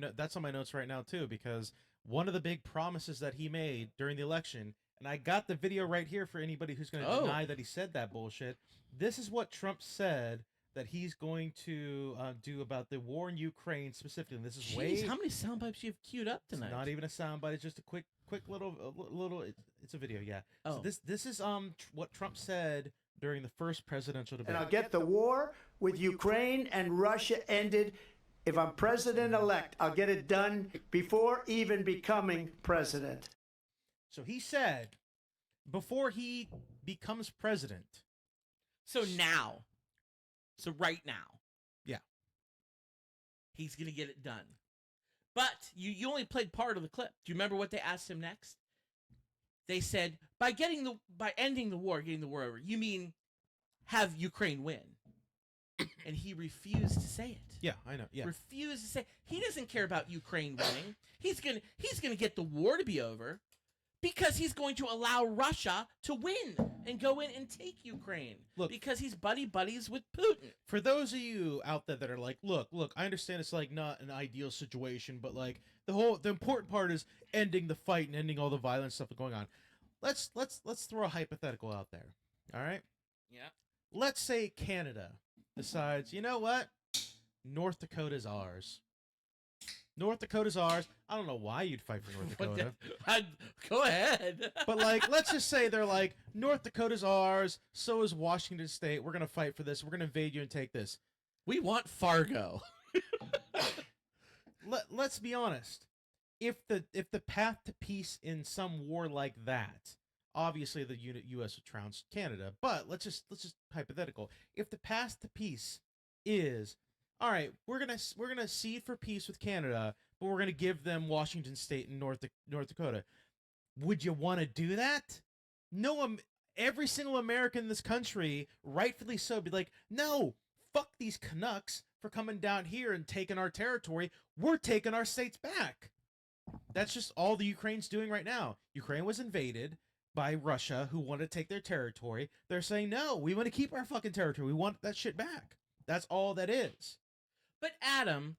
notes right now too, because one of the big promises that he made during the election, and I got the video right here for anybody who's going to deny that he said that bullshit. This is what Trump said that he's going to do about the war in Ukraine specifically. And this is Jeez, how many sound bites you have queued up tonight? It's not even a sound bite. It's just a quick little. It's a video, yeah. Oh. So this is what Trump said during the first presidential debate. And I'll get the war with Ukraine and Russia ended. If I'm president-elect, I'll get it done before even becoming president. So he said, before he becomes president. So now. So right now. Yeah. He's going to get it done. But you only played part of the clip. Do you remember what they asked him next? They said, by ending the war, getting the war over, you mean have Ukraine win? And he refused to say it. Yeah, I know. Yeah. Refused to say. He doesn't care about Ukraine winning. He's gonna get the war to be over because he's going to allow Russia to win and go in and take Ukraine. Look, because he's buddies with Putin. For those of you out there that are like, look, I understand it's like not an ideal situation, but like the important part is ending the fight and ending all the violent stuff going on. Let's throw a hypothetical out there. All right? Yeah. Let's say Canada decides, you know what? North Dakota's ours. North Dakota's ours. I don't know why you'd fight for North Dakota. Go ahead. But like, let's just say they're like, North Dakota's ours, so is Washington State. We're gonna fight for this. We're gonna invade you and take this. We want Fargo. Let's be honest. If the path to peace in some war like that, obviously the U.S. would trounce Canada. But let's just hypothetical. If the path to peace is, all right, we're gonna cede for peace with Canada, but we're gonna give them Washington State and North Dakota. Would you want to do that? No, every single American in this country, rightfully so, be like, no, fuck these Canucks for coming down here and taking our territory. We're taking our states back. That's just all the Ukraine's doing right now. Ukraine was invaded by Russia, who wanted to take their territory. They're saying, no, we want to keep our fucking territory. We want that shit back. That's all that is. But Adam,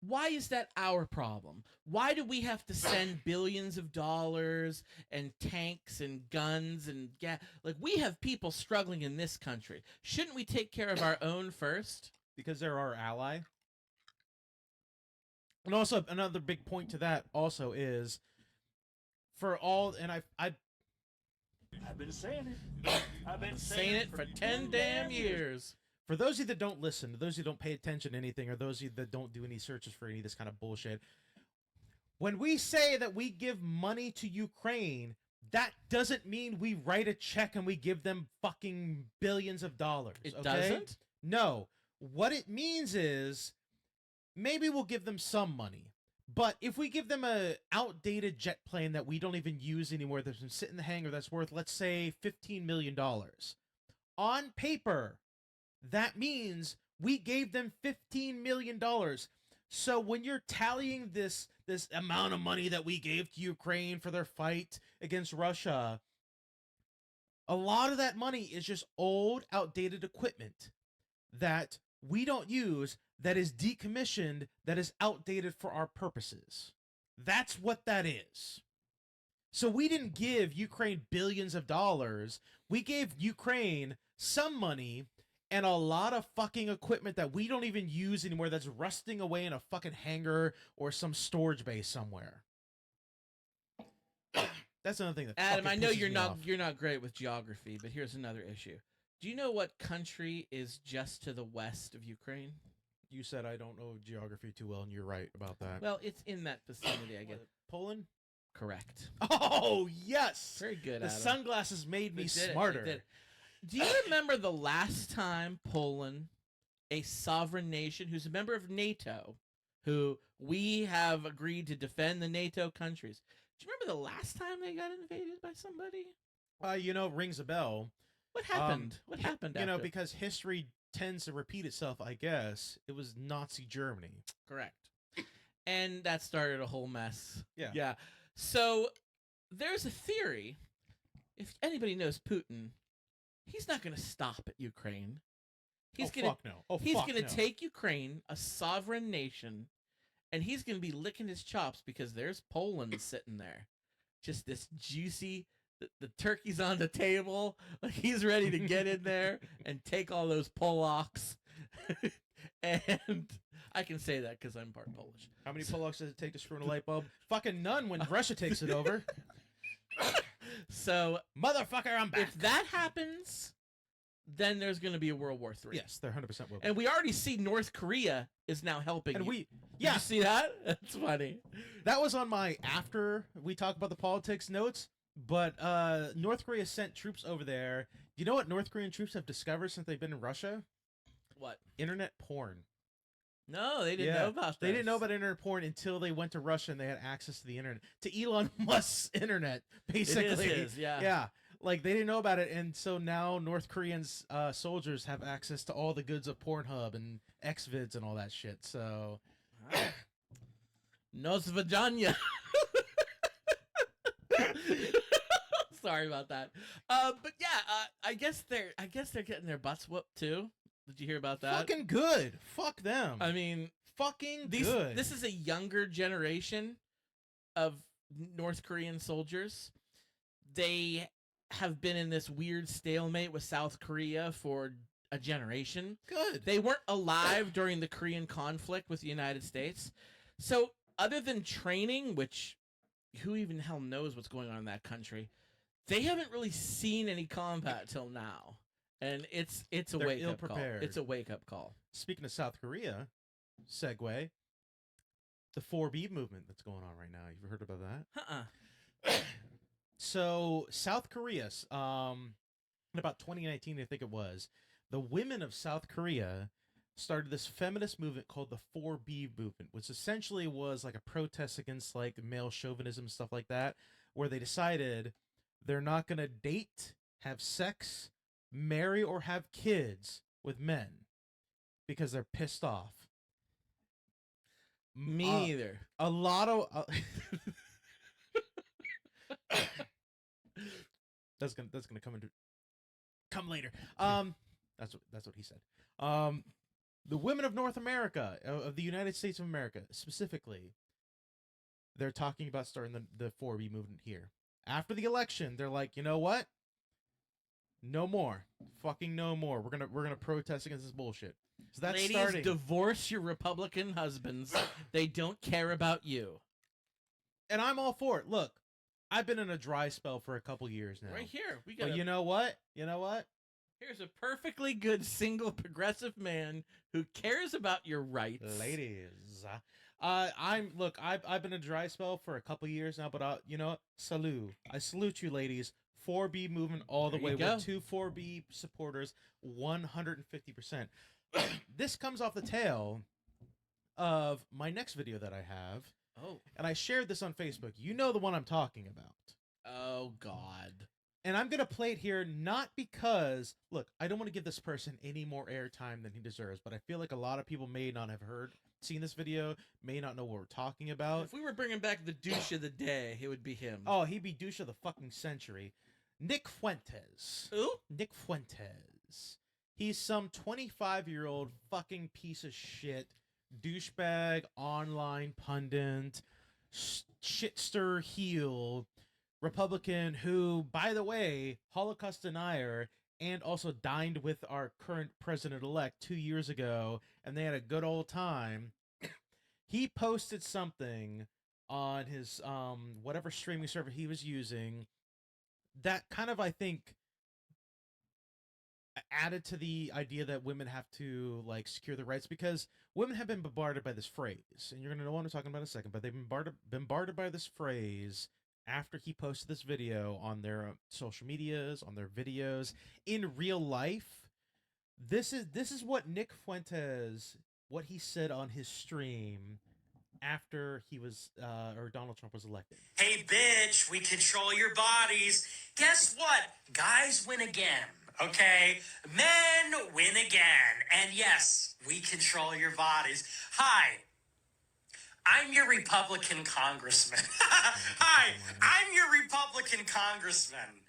why is that our problem? Why do we have to send billions of dollars and tanks and guns and gas? Like, we have people struggling in this country. Shouldn't we take care of our own first? Because they're our ally. And also, another big point to that also is, for all, and I've been saying it. I've been saying it for 10 damn years. For those of you that don't listen, those of you that don't pay attention to anything, or those of you that don't do any searches for any of this kind of bullshit, when we say that we give money to Ukraine, that doesn't mean we write a check and we give them fucking billions of dollars. It okay? doesn't? No. What it means is, maybe we'll give them some money. But if we give them a outdated jet plane that we don't even use anymore, that's been sitting in the hangar, that's worth, let's say, $15 million. On paper, that means we gave them $15 million. So when you're tallying this amount of money that we gave to Ukraine for their fight against Russia, a lot of that money is just old, outdated equipment that we don't use, that is decommissioned, that is outdated for our purposes. That's what that is. So we didn't give Ukraine billions of dollars. We gave Ukraine some money and a lot of fucking equipment that we don't even use anymore, that's rusting away in a fucking hangar or some storage base somewhere. That's another thing that Adam, fucking I know pisses you're me not off. you're not great with geography, but here's another issue. Do you know what country is just to the west of Ukraine? You said I don't know geography too well, and you're right about that. Well, it's in that vicinity, I guess. Poland? Correct. Oh, yes! Very good, The Adam. sunglasses made me They did it, they smarter. did it. Do you remember the last time Poland, a sovereign nation who's a member of NATO, who we have agreed to defend the NATO countries, do you remember the last time they got invaded by somebody? Rings a bell. What happened? What happened after? Because history tends to repeat itself, I guess. It was Nazi Germany. Correct. And that started a whole mess. Yeah. Yeah. So there's a theory. If anybody knows Putin, he's not going to stop at Ukraine. He's going fuck no. Oh, he's fuck going to no. take Ukraine, a sovereign nation, and he's going to be licking his chops because there's Poland sitting there. Just this juicy, the turkey's on the table. He's ready to get in there and take all those Polacks. And I can say that because I'm part Polish. How many Polacks does it take to screw in a light bulb? Fucking none when Russia takes it over. So, Motherfucker, I'm back. if that happens, then there's going to be a World War III. Yes, they're 100% will. And we already see North Korea is now helping. And you. we, Did yeah, you see that? That's funny. that was on my after we talk about the politics notes. But North Korea sent troops over there. You know what North Korean troops have discovered since they've been in Russia? What? Internet porn. No, they didn't Yeah, know about They didn't this. know about internet porn until they went to Russia and they had access to the internet, to Elon Musk's internet, basically. It is his, yeah. Yeah, like they didn't know about it, and so now North Koreans soldiers have access to all the goods of Pornhub and Xvids and all that shit. So, Nosvajanya. Sorry about that. But yeah, I guess they're getting their butts whooped too. Did you hear about that? fucking good. Fuck them. I mean, fucking these good. this is a younger generation of North Korean soldiers. They have been in this weird stalemate with South Korea for a generation. good. They weren't alive during the Korean conflict with the United States. So other than training, which who even hell knows what's going on in that country, they haven't really seen any combat till now. And it's a They're wake up call. ill-prepared. It's a wake up call. Speaking of South Korea, segue, the 4B movement that's going on right now. You've heard about that? So South Korea, in about 2019, I think it was, the women of South Korea started this feminist movement called the 4B movement, which essentially was like a protest against like male chauvinism, stuff like that, where they decided they're not going to date, have sex, marry, or have kids with men because they're pissed off. Me either. A lot of that's gonna come later. That's what he said. The women of North America, of the United States of America specifically, they're talking about starting the 4B movement here. After the election, they're like, you know what? No more, fucking no more. We're gonna protest against this bullshit. So that's Ladies, starting. divorce your Republican husbands. They don't care about you. And I'm all for it. Look, I've been in a dry spell for a couple years now. Right here, we got. But you know what? Here's a perfectly good single progressive man who cares about your rights. Ladies, I've been in a dry spell for a couple years now, but you know what? I salute you, ladies. 4B movement all the There way. you go. We're two 4B supporters, 150%. This comes off the tail of my next video that I have, Oh. and I shared this on Facebook. You know the one I'm talking about. Oh God. And I'm going to play it here not because, look, I don't want to give this person any more airtime than he deserves, but I feel like a lot of people may not have seen this video, may not know what we're talking about. If we were bringing back the douche of the day, it would be him. Oh, he'd be douche of the fucking century. Nick Fuentes. Who? Nick Fuentes. He's some 25-year-old fucking piece of shit, douchebag, online pundit, shitster heel, Republican who, by the way, Holocaust denier, and also dined with our current president-elect 2 years ago, and they had a good old time. He posted something on his whatever streaming server he was using. That kind of, I think, added to the idea that women have to like secure their rights, because women have been bombarded by this phrase, and you're gonna know what I'm talking about in a second. But they've been bombarded by this phrase after he posted this video on their social medias, on their videos, in real life. This is what Nick Fuentes, what he said on his stream after he was or Donald Trump was elected. Hey, bitch, we control your bodies. Guess what? Guys win again, okay? Men win again. And yes, we control your bodies. Hi, I'm your Republican congressman. Hi, I'm your Republican congressman.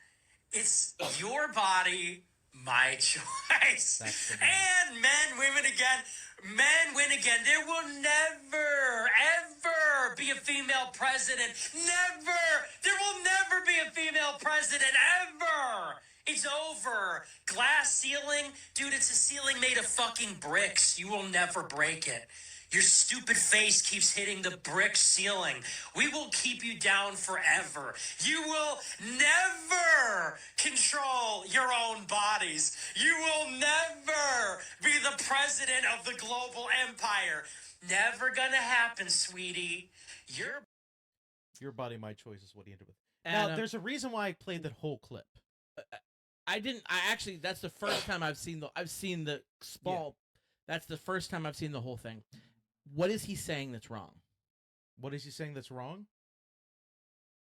It's your body, my choice. And men, women again. Men win again. There will never, ever be a female president. Never. There will never be a female president, ever. It's over. Glass ceiling? Dude, it's a ceiling made of fucking bricks. You will never break it. Your stupid face keeps hitting the brick ceiling. We will keep you down forever. You will never control your own bodies. You will never be the president of the global empire. Never gonna happen, sweetie. Your body, my choice is what he ended with. And, Now, there's a reason why I played that whole clip. I actually, that's the first time I've seen the small. That's the first time I've seen the whole thing. What is he saying that's wrong? What is he saying that's wrong?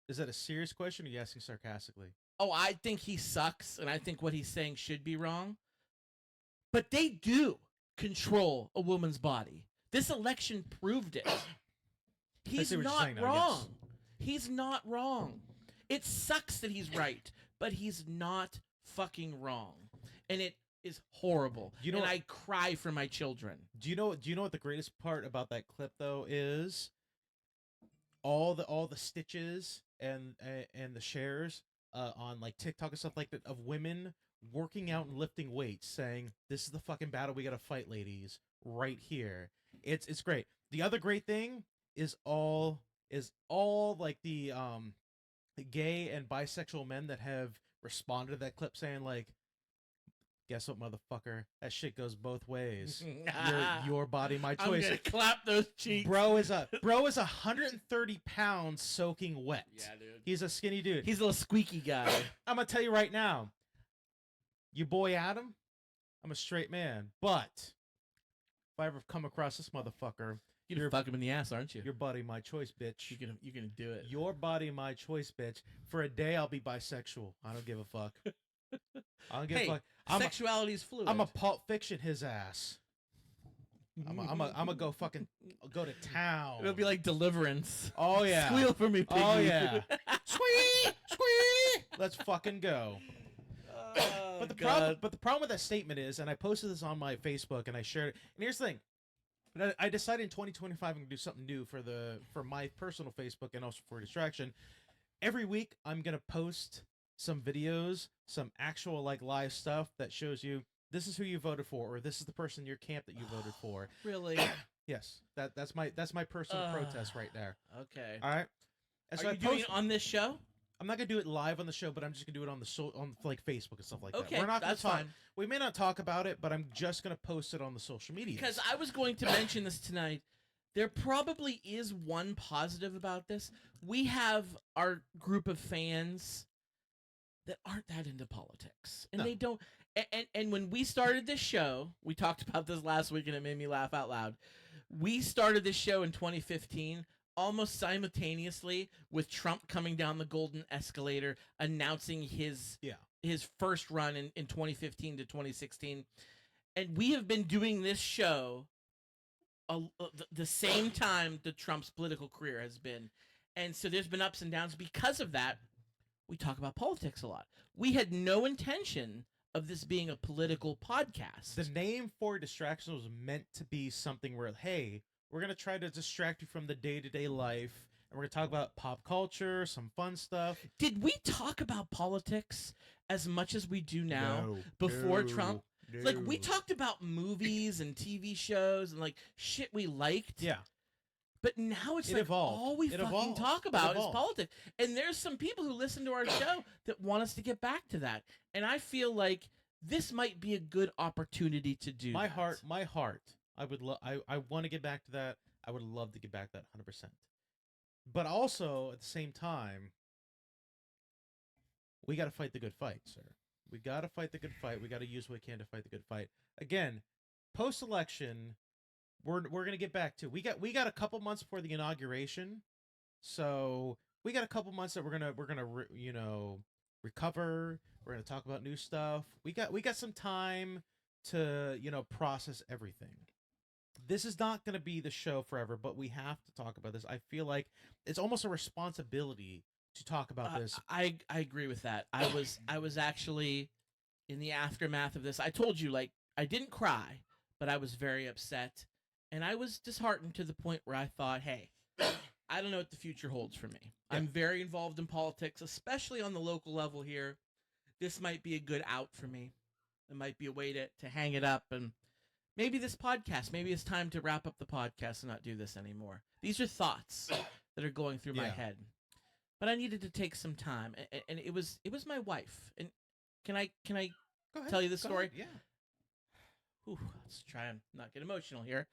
Is that a serious question, or are you asking sarcastically? Oh, I think he sucks, and I think what he's saying should be wrong. But they do control a woman's body. This election proved it. He's see what you're not saying now, wrong. yes. He's not wrong. It sucks that he's right, but he's not fucking wrong. And it is horrible. You know, and I cry for my children. Do you know what the greatest part about that clip though is? All the stitches and the shares on like TikTok and stuff like that of women working out and lifting weights, saying, "This is the fucking battle we gotta fight, ladies, right here." It's great. The other great thing is all like the gay and bisexual men that have responded to that clip saying like, "Guess what, motherfucker? That shit goes both ways. Your body, my choice." I'm gonna clap those cheeks. Bro is 130 pounds soaking wet. Yeah, dude. He's a skinny dude. He's a little squeaky guy. I'm gonna tell you right now, your boy Adam, I'm a straight man, but if I ever come across this motherfucker, You're gonna fuck him in the ass, aren't you? your body, my choice, bitch. You're gonna do it. Your body, my choice, bitch. For a day, I'll be bisexual. I don't give a fuck. I don't give a fuck. Sexuality is fluid. I'm a Pulp Fiction his ass. I'm a go fucking go to town. It'll be like Deliverance. Oh yeah. Squeal for me, piggy. Oh yeah. Squee. Let's fucking go. But the problem with that statement is, and I posted this on my Facebook and I shared it. And here's the thing. But I decided in 2025 I'm gonna do something new for my personal Facebook and also for Distraction. Every week I'm gonna post some videos, some actual like live stuff that shows you this is who you voted for, or this is the person in your camp that you voted for. Really? Yes, that's my personal protest right there. Okay. All right. And so Are you doing it on this show? I'm not gonna do it live on the show, but I'm just gonna do it on like Facebook and stuff like that. Okay, We're not gonna that's talk. fine. We may not talk about it, but I'm just gonna post it on the social media. Because I was going to mention this tonight. There probably is one positive about this. We have our group of fans that aren't that into politics, and No. they don't. And when we started this show, we talked about this last week, and it made me laugh out loud. We started this show in 2015, almost simultaneously with Trump coming down the golden escalator, announcing his first run in 2015 to 2016, and we have been doing this show the same time that Trump's political career has been, and so there's been ups and downs because of that. We talk about politics a lot. We had no intention of this being a political podcast. The name for Distraction was meant to be something where, hey, we're going to try to distract you from the day-to-day life, and we're going to talk about pop culture, some fun stuff. Did we talk about politics as much as we do now before Trump? Like, we talked about movies and TV shows and, like, shit we liked. Yeah. But now it's It like evolved. all we It fucking evolved. talk It about is evolved. politics. And there's some people who listen to our show that want us to get back to that. And I feel like this might be a good opportunity to do My that. heart. I would love. I want to get back to that. I would love to get back to that 100%. But also at the same time, we got to fight the good fight, sir. We got to fight the good fight. We got to use what we can to fight the good fight. Again, post election, we're gonna get back to. We got a couple months before the inauguration, so we got a couple months that we're gonna recover. We're gonna talk about new stuff. We got some time to process everything. This is not going to be the show forever, but we have to talk about this. I feel like it's almost a responsibility to talk about this. I agree with that. I was actually in the aftermath of this. I told you, like, I didn't cry, but I was very upset, and I was disheartened to the point where I thought, hey, I don't know what the future holds for me. Yeah. I'm very involved in politics, especially on the local level here. This might be a good out for me. It might be a way to hang it up, and maybe this podcast, maybe it's time to wrap up the podcast and not do this anymore. These are thoughts that are going through my Yeah. head. But I needed to take some time, and it was my wife. And can I Go ahead. tell you the Go story? ahead. Yeah. Ooh, let's try and not get emotional here.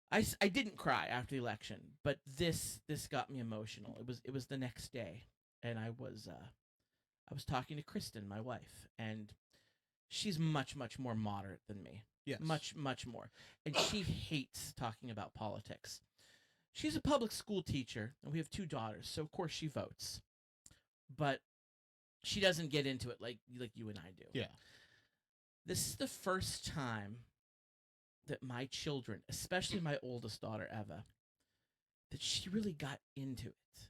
I didn't cry after the election, but this got me emotional. It was the next day, and I was talking to Kristen, my wife, and she's much more moderate than me. Yes. Much more. And she hates talking about politics. She's a public school teacher, and we have 2 daughters, so of course she votes. But she doesn't get into it like you and I do. Yeah. This is the first time that my children, especially my oldest daughter, Eva, that she really got into it.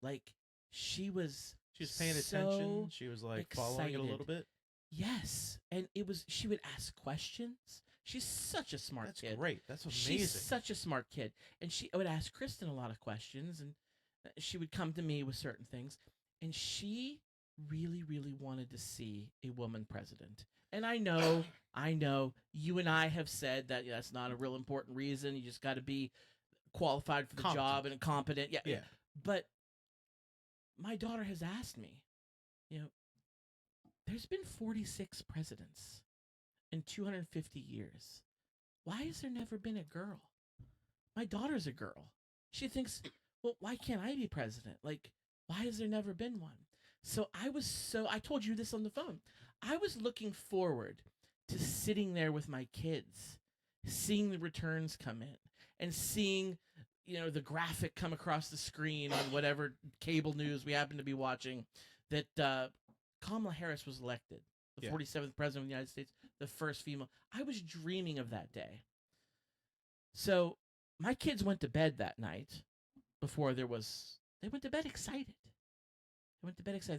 Like, she was paying so attention. She was like following it a little excited. bit. Yes, and she would ask questions. She's such a smart That's kid. great. That's amazing. She's such a smart kid, and she would ask Kristen a lot of questions, and she would come to me with certain things, and she really wanted to see a woman president. And I know you and I have said that that's not a real important reason. You just got to be qualified for the job and competent. Yeah. But my daughter has asked me, there's been 46 presidents in 250 years. Why has there never been a girl? My daughter's a girl. She thinks, well, why can't I be president? Like, why has there never been one? So I told you this on the phone. I was looking forward to sitting there with my kids, seeing the returns come in, and seeing, the graphic come across the screen on whatever cable news we happen to be watching, that Kamala Harris was elected, the 47th president of the United States, the first female. I was dreaming of that day. So my kids went to bed that night they went to bed excited.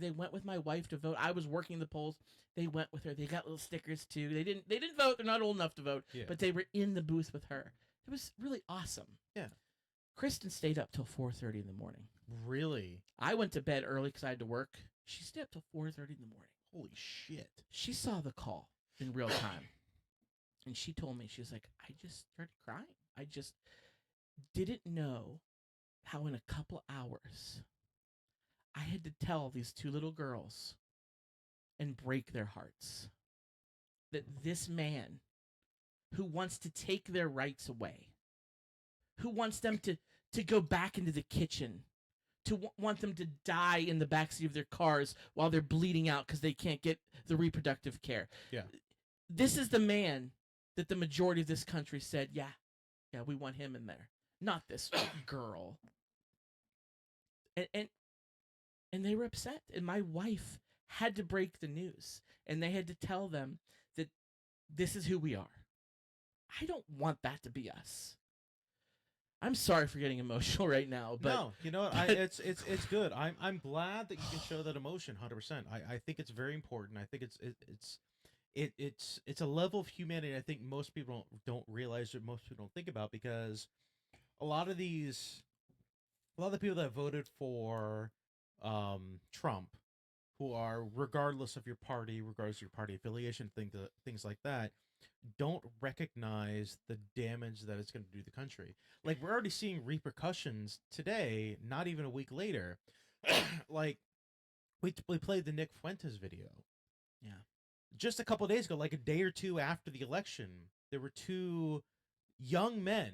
They went with my wife to vote. I was working the polls. They went with her. They got little stickers too. They didn't vote. They're not old enough to vote, but they were in the booth with her. It was really awesome. Yeah. Kristen stayed up till 4:30 in the morning. Really? I went to bed early because I had to work. She stayed up till 4:30 in the morning. Holy shit. She saw the call in real time. And she told me, she was like, I just started crying. I just didn't know how in a couple hours I had to tell these 2 little girls and break their hearts that this man who wants to take their rights away, who wants them to go back into the kitchen, to want them to die in the backseat of their cars while they're bleeding out because they can't get the reproductive care. Yeah. This is the man that the majority of this country said, yeah, we want him in there, not this girl. And they were upset, and my wife had to break the news, and they had to tell them that this is who we are. I don't want that to be us. I'm sorry for getting emotional right now, but no, you know what? It's good. I'm glad that you can show that emotion 100%. I think it's very important. I think it's a level of humanity I think most people don't realize, or most people don't think about, because a lot of the people that voted for Trump, who are, regardless of your party, regardless of your party affiliation, things like that, don't recognize the damage that it's going to do to the country. Like, we're already seeing repercussions today, not even a week later. Like, we played the Nick Fuentes video. Yeah. Just a couple of days ago, like a day or two after the election, there were two young men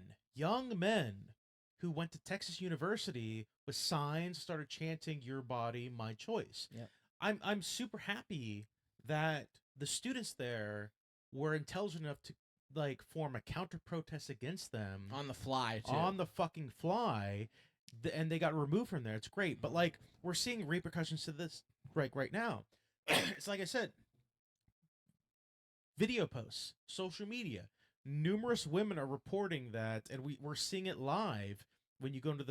who went to Texas University with signs, started chanting "Your body, my choice." Yep. I'm super happy that the students there were intelligent enough to like form a counter protest against them On the fly, too. on the fucking fly, and they got removed from there. It's great, but like we're seeing repercussions to this right now. It's like I said, video posts, social media. Numerous women are reporting that, and we're seeing it live when you go into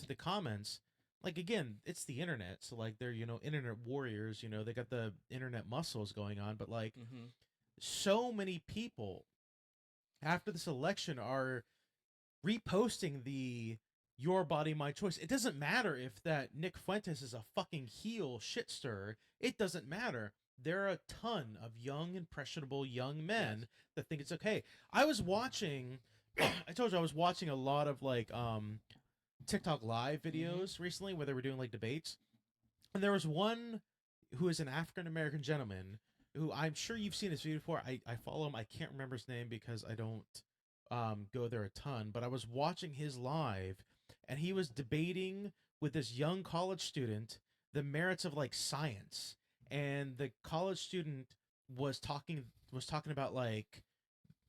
the comments. Like, again, it's the internet, so like they're internet warriors. They got the internet muscles going on, but like so many people after this election are reposting the "Your body, my choice." It doesn't matter if that Nick Fuentes is a fucking heel shitster. It doesn't matter. There are a ton of young, impressionable young men that think it's okay. I was watching, I told you I was watching a lot of like TikTok live videos recently where they were doing like debates. And there was one who is an African American gentleman who I'm sure you've seen his video before. I follow him. I can't remember his name because I don't go there a ton. But I was watching his live and he was debating with this young college student the merits of like science. And the college student was talking about like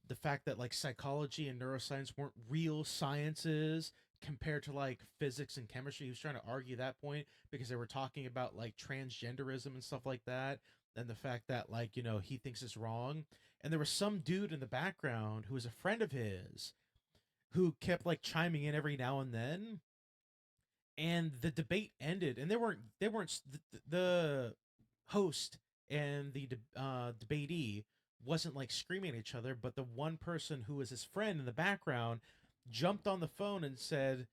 the fact that like psychology and neuroscience weren't real sciences compared to like physics and chemistry. He was trying to argue that point because they were talking about like transgenderism and stuff like that, and the fact that like he thinks it's wrong. And there was some dude in the background who was a friend of his who kept like chiming in every now and then, and the debate ended, and the host and the debatee wasn't like screaming at each other, but the one person who was his friend in the background jumped on the phone and said,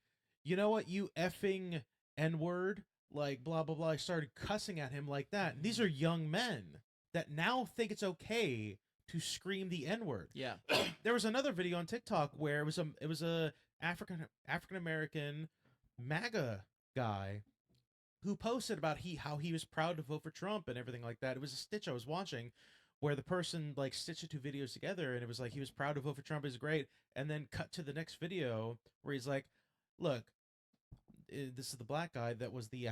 "You know what, you effing N-word," like blah blah blah. I started cussing at him like that. And these are young men that now think it's okay to scream the N-word. Yeah. There was another video on TikTok where it was a African American MAGA guy who posted about how he was proud to vote for Trump and everything like that. It was a stitch I was watching where the person like stitched the two videos together, and it was like he was proud to vote for Trump, is great, and then cut to the next video where he's like, "Look, this is the black guy that was the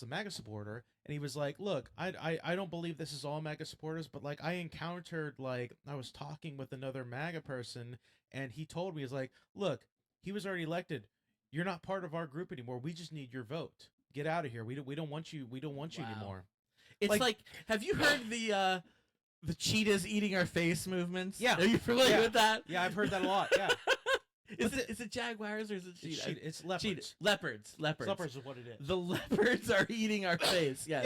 MAGA supporter," and he was like, "Look, I don't believe this is all MAGA supporters, but like I encountered like I was talking with another MAGA person, and he told me, he's like, look, he was already elected. You're not part of our group anymore. We just need your vote. Get out of here. We don't want you. We don't want you Wow. anymore." It's like, have you heard the cheetahs eating our face movements? Yeah. Are you familiar with that? Yeah, I've heard that a lot. Yeah. Is it jaguars or is it cheetahs? It's leopards. Cheetah. Leopards. Leopards is what it is. The leopards are eating our face. Yes.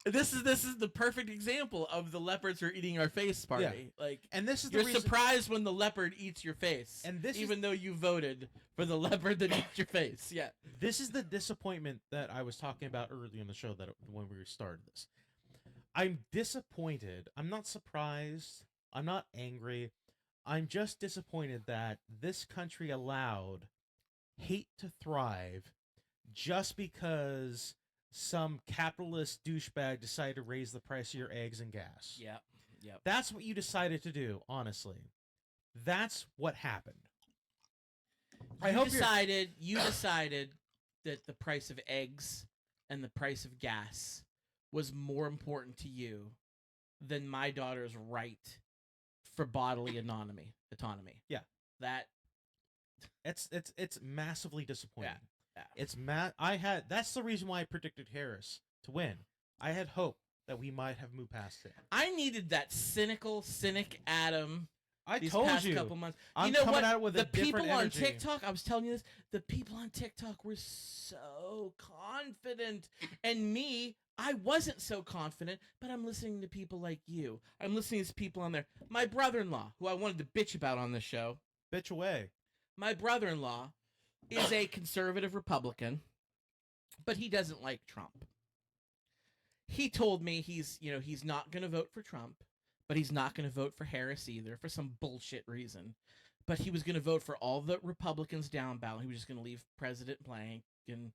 Yeah. This is the perfect example of the leopards are eating our face party. Yeah. Like, And this is the you're reason. surprised when the leopard eats your face, And this is- even though you voted for the leopard that eats your face. Yeah. This is the disappointment that I was talking about earlier in the show, that when we started this. I'm disappointed. I'm not surprised. I'm not angry. I'm just disappointed that this country allowed hate to thrive just because some capitalist douchebag decided to raise the price of your eggs and gas. Yeah. Yep. That's what you decided to do, honestly. That's what happened. You decided that the price of eggs and the price of gas was more important to you than my daughter's right for bodily autonomy. Yeah. That It's massively disappointing. Yeah. That's the reason why I predicted Harris to win. I had hope that we might have moved past it. I needed that cynic Adam. I These told past you. couple months. I'm you know coming what? out with the a different people energy. on TikTok, I was telling you this, the people on TikTok were so confident. And me, I wasn't so confident, but I'm listening to people like you. I'm listening to people on there. My brother-in-law, who I wanted to bitch about on the show. Bitch away. My brother-in-law is a conservative Republican, but he doesn't like Trump. he told me he's not going to vote for Trump, but he's not going to vote for Harris either for some bullshit reason. But he was going to vote for all the Republicans down ballot. He was just going to leave President blank. And,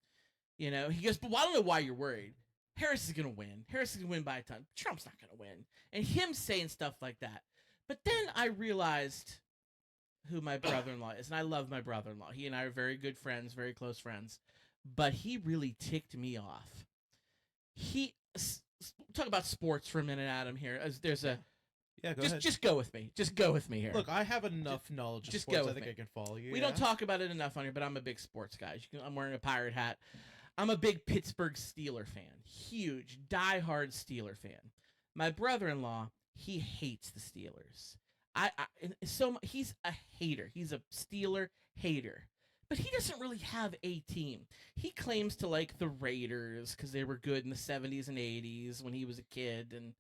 he goes, but I don't know why you're worried. Harris is going to win. Harris is going to win by a ton. Trump's not going to win. And him saying stuff like that. But then I realized who my brother-in-law is. And I love my brother-in-law. He and I are very good friends, very close friends. But he really ticked me off. Talk about sports for a minute, Adam, here. There's a... Yeah, go ahead. Just go with me. Just go with me here. Look, I have enough knowledge of just sports. go I with think me. I can follow you. We don't talk about it enough on here, but I'm a big sports guy. I'm wearing a pirate hat. I'm a big Pittsburgh Steeler fan. Huge, diehard Steeler fan. My brother-in-law, he hates the Steelers. He's a hater. He's a Steeler hater. But he doesn't really have a team. He claims to like the Raiders because they were good in the 70s and 80s when he was a kid, and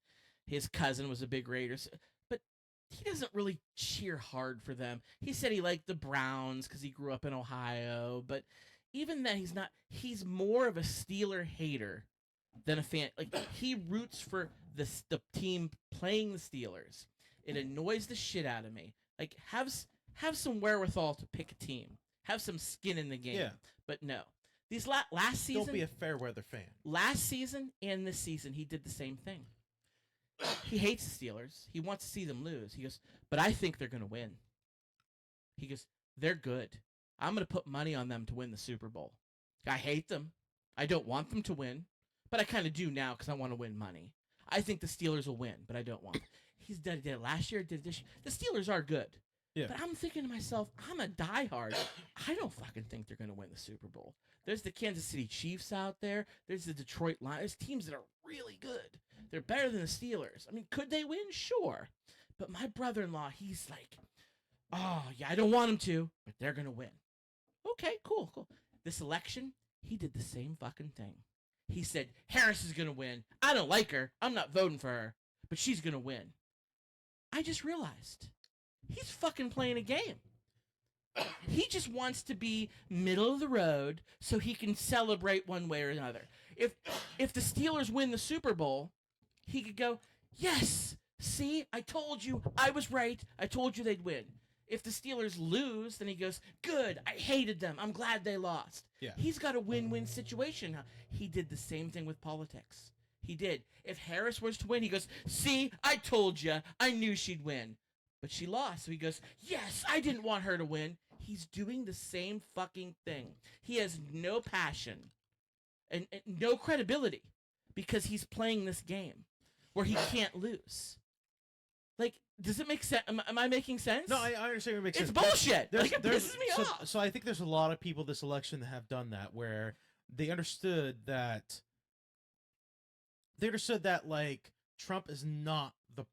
his cousin was a big Raiders. But he doesn't really cheer hard for them. He said he liked the Browns because he grew up in Ohio. But even then, he's more of a Steeler hater than a fan. Like, he roots for the team playing the Steelers. It annoys the shit out of me. Like, have some wherewithal to pick a team. Have some skin in the game. Yeah. But no. These last season... Don't be a fair weather fan. Last season and this season, he did the same thing. He hates the Steelers. He wants to see them lose. He goes, but I think they're going to win. He goes, they're good. I'm going to put money on them to win the Super Bowl. I hate them. I don't want them to win, but I kind of do now because I want to win money. I think the Steelers will win, but I don't want them. He's done it last year, did this year. The Steelers are good. Yeah. But I'm thinking to myself, I'm a diehard. I don't fucking think they're going to win the Super Bowl. There's the Kansas City Chiefs out there. There's the Detroit Lions. There's teams that are really good. They're better than the Steelers. I mean, could they win? Sure. But my brother-in-law, he's like, oh, yeah, I don't want them to, but they're going to win. Okay, cool. This election, he did the same fucking thing. He said, Harris is going to win. I don't like her. I'm not voting for her, but she's going to win. I just realized he's fucking playing a game. He just wants to be middle of the road so he can celebrate one way or another. If the Steelers win the Super Bowl, he could go, yes, see, I told you, I was right. I told you they'd win. If the Steelers lose, then he goes, good, I hated them. I'm glad they lost. Yeah. He's got a win-win situation. He did the same thing with politics. He did. If Harris was to win, he goes, see, I told you. I knew she'd win. But she lost. So he goes, yes, I didn't want her to win. He's doing the same fucking thing. He has no passion and no credibility because he's playing this game where he can't lose. Like, does it make sense? Am I making sense? No, I understand what makes sense. It's bullshit. There's, It pisses me off. So I think there's a lot of people this election that have done that, where they understood that like Trump is not the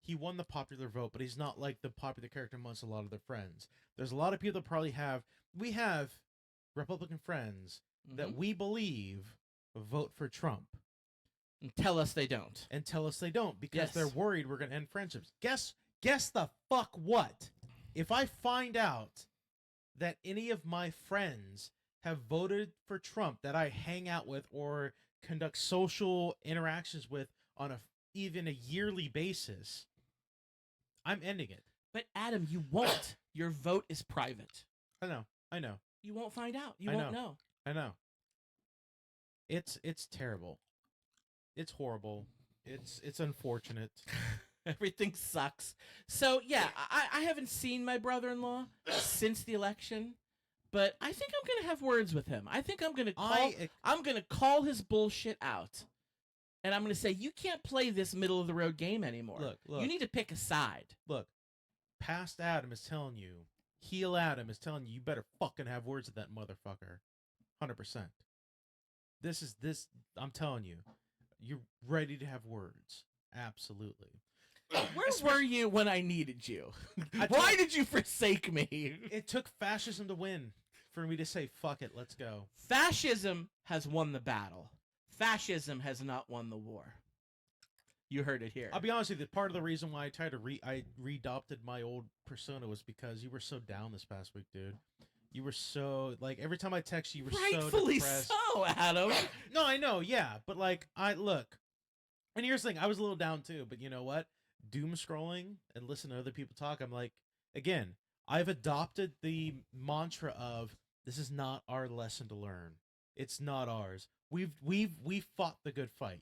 he won the popular vote, but he's not like the popular character amongst a lot of their friends. There's a lot of people that probably we have Republican friends that we believe vote for Trump. And tell us they don't. Because they're worried we're going to end friendships. Guess the fuck what? If I find out that any of my friends have voted for Trump that I hang out with or conduct social interactions with on even a yearly basis, I'm ending it. But Adam, you won't. Your vote is private. I know. You won't find out. You won't know. I know. It's terrible. It's horrible. It's unfortunate. Everything sucks. So yeah, I haven't seen my brother-in-law since the election, but I think I'm gonna have words with him. I think I'm gonna call his bullshit out, and I'm gonna say you can't play this middle of the road game anymore. Look. You need to pick a side. Look, past Adam is telling you, heel Adam is telling you, you better fucking have words with that motherfucker, 100%. This. I'm telling you. You're ready to have words. Absolutely. Where were you when I needed you? Why did you forsake me? It took fascism to win for me to say, fuck it, let's go. Fascism has won the battle. Fascism has not won the war. You heard it here. I'll be honest with you, part of the reason why I re-adopted my old persona was because you were so down this past week, dude. You were so like every time I text you, you were Rightfully so depressed. so, Adam. No, I know, yeah, but like I look, and here's the thing: I was a little down too, but you know what? Doom scrolling and listen to other people talk. I'm like, again, I've adopted the mantra of this is not our lesson to learn. It's not ours. We've fought the good fight.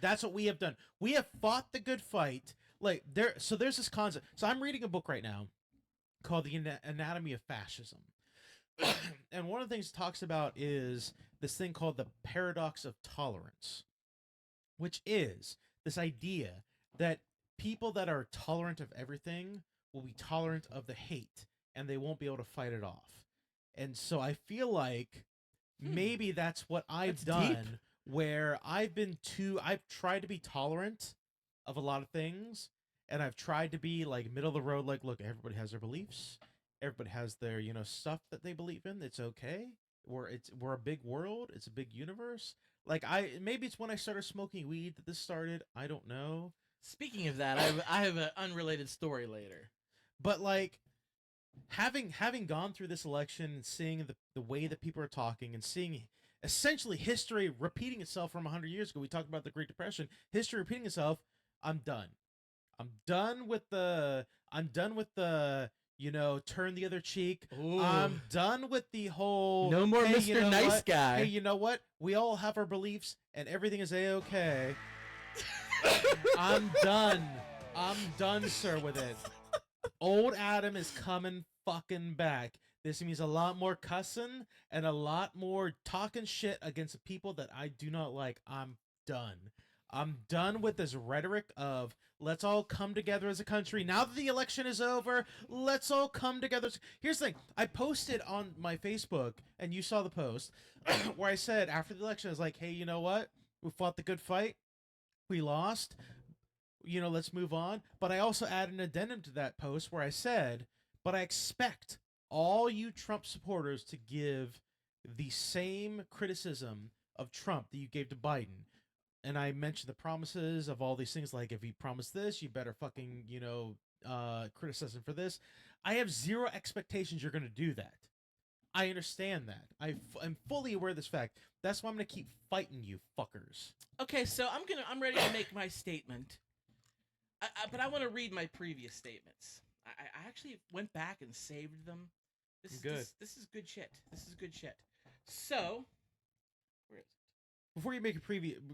That's what we have done. We have fought the good fight. Like there's this concept. So I'm reading a book right now called The Anatomy of Fascism. And one of the things it talks about is this thing called the paradox of tolerance, which is this idea that people that are tolerant of everything will be tolerant of the hate and they won't be able to fight it off. And so I feel like maybe that's what I've That's deep. done, where I've tried to be tolerant of a lot of things, and I've tried to be like middle of the road, like, look, everybody has their beliefs. Everybody has their, stuff that they believe in. It's okay. We're a big world. It's a big universe. Like maybe it's when I started smoking weed that this started. I don't know. Speaking of that, I have an unrelated story later. But like having gone through this election and seeing the way that people are talking and seeing essentially history repeating itself from 100 years ago. We talked about the Great Depression. History repeating itself. I'm done. I'm done with the turn the other cheek. Ooh. I'm done with the whole No more hey, Mr. you know Nice what? Guy. Hey, you know what? We all have our beliefs and everything is a-okay. I'm done. I'm done, sir, with it. Old Adam is coming fucking back. This means a lot more cussing and a lot more talking shit against the people that I do not like. I'm done. I'm done with this rhetoric of let's all come together as a country. Now that the election is over, let's all come together. Here's the thing. I posted on my Facebook, and you saw the post, where I said after the election, I was like, hey, you know what? We fought the good fight. We lost. Let's move on. But I also added an addendum to that post where I said, but I expect all you Trump supporters to give the same criticism of Trump that you gave to Biden. And I mentioned the promises of all these things, like if he promised this, you better fucking, criticize him for this. I have zero expectations you're going to do that. I understand that. I'm fully aware of this fact. That's why I'm going to keep fighting you fuckers. Okay, so I'm ready to make my statement. But I want to read my previous statements. I actually went back and saved them. This is good. This is good shit. This is good shit. So, where is it? Before you make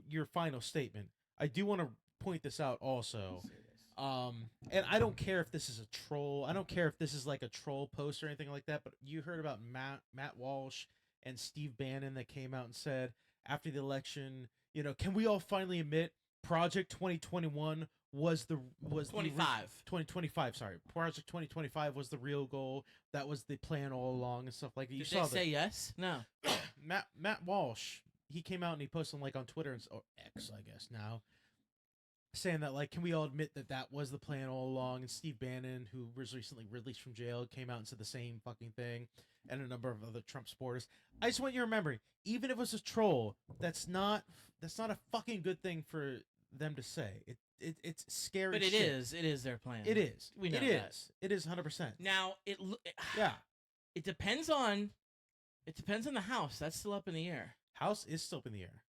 your final statement, I do want to point this out also. And I don't care if this is a troll. I don't care if this is like a troll post or anything like that. But you heard about Matt Walsh and Steve Bannon that came out and said after the election, can we all finally admit Project 2021 was 2025, sorry. Project 2025 was the real goal. That was the plan all along and stuff like that. Did they say yes? No. Matt Walsh, he came out and he posted on Twitter or X, I guess now, saying that can we all admit that was the plan all along? And Steve Bannon, who was recently released from jail, came out and said the same fucking thing, and a number of other Trump supporters. I just want you to remember, even if it was a troll, that's not a fucking good thing for them to say. It's scary. But it shit. is. It is their plan. It is. We know it that. is. It is 100%. Now Yeah. It depends on the House. That's still up in the air. House is still up in the air.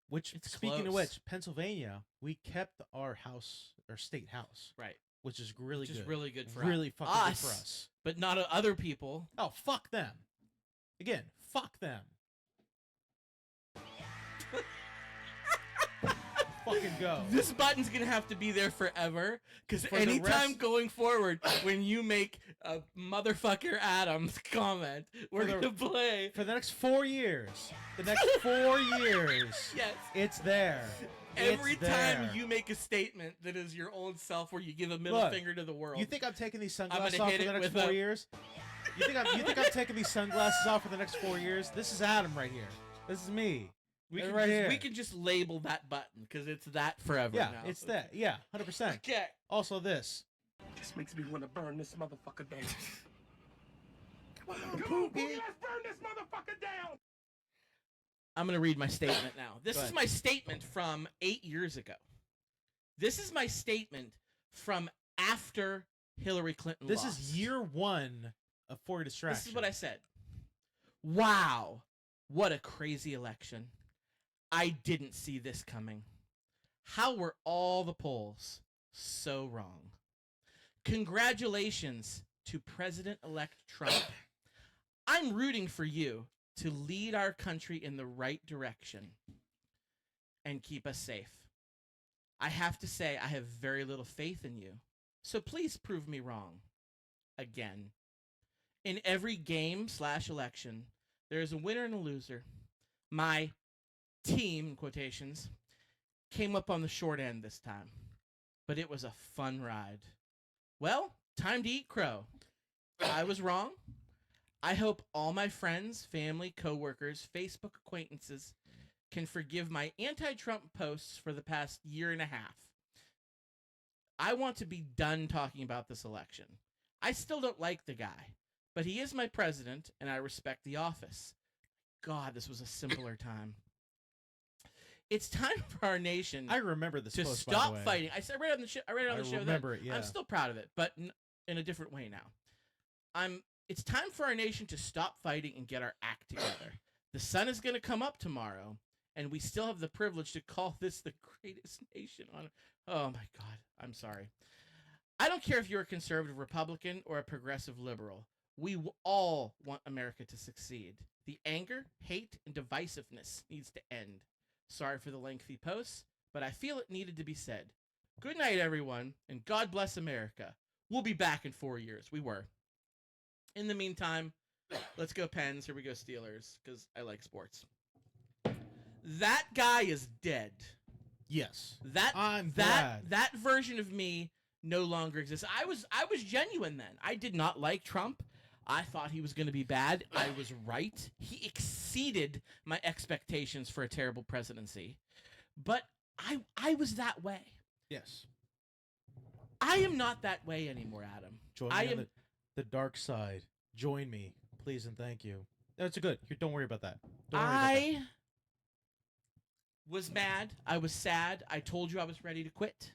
Which, It's speaking of close. which, Pennsylvania, we kept our house, our state house, Right. which is really Which good. is really good for really fucking good for us. But not other people. Oh, fuck them. Again, fuck them. Fucking go. This button's gonna have to be there forever, because For the anytime rest- going forward, when you make a motherfucker Adams comment, we're gonna play. For the next 4 years. The next 4 years. Yes. It's there. Every It's time there. you make a statement that is your own self, where you give a middle Look, finger to the world. You think I'm taking these gonna sunglasses off hit for the it next with 4 a- years? You think I'm taking these sunglasses off for the next 4 years? This is Adam right here. This is me. we Right can here. we can just label that button because it's that forever Yeah, now. it's that. Yeah, 100%. Okay. Also this. This makes me want to burn this motherfucker down. Come on, Come on, Pookie. Pookie, let's burn this motherfucker down. I'm going to read my statement now. This Go is ahead. my statement from 8 years ago. This is my statement from after Hillary Clinton This lost. is year 1 of For Distraction. This is what I said. Wow, what a crazy election. I didn't see this coming. How were all the polls so wrong? Congratulations to President-elect Trump. I'm rooting for you to lead our country in the right direction and keep us safe. I have to say, I have very little faith in you. So please prove me wrong. Again. In every game/election, there is a winner and a loser. My team, in quotations, came up on the short end this time. But it was a fun ride. Well, time to eat crow. I was wrong. I hope all my friends, family, coworkers, Facebook acquaintances can forgive my anti-Trump posts for the past year and a half. I want to be done talking about this election. I still don't like the guy, but he is my president, and I respect the office. God, this was a simpler time. It's time for our nation I remember this to post, stop by the way. fighting. I read it on the show. I read it on the show. remember then. it, yeah. I'm still proud of it, but in a different way now. It's time for our nation to stop fighting and get our act together. The sun is going to come up tomorrow, and we still have the privilege to call this the greatest nation on. Oh my God, I'm sorry. I don't care if you're a conservative Republican or a progressive liberal. We all want America to succeed. The anger, hate, and divisiveness needs to end. Sorry for the lengthy post, but I feel it needed to be said. Good night, everyone, and God bless America. We'll be back in 4 years. We were. In the meantime, let's go Pens. Here we go Steelers, because I like sports. That guy is dead. Yes. I'm glad. That version of me no longer exists. I was genuine then. I did not like Trump. I thought he was going to be bad. I was right. He exceeded my expectations for a terrible presidency. But I was that way. Yes. I am not that way anymore, Adam. Join me on the dark side. Join me, please and thank you. That's good. Don't worry about that. Don't worry about that. Was mad. I was sad. I told you I was ready to quit.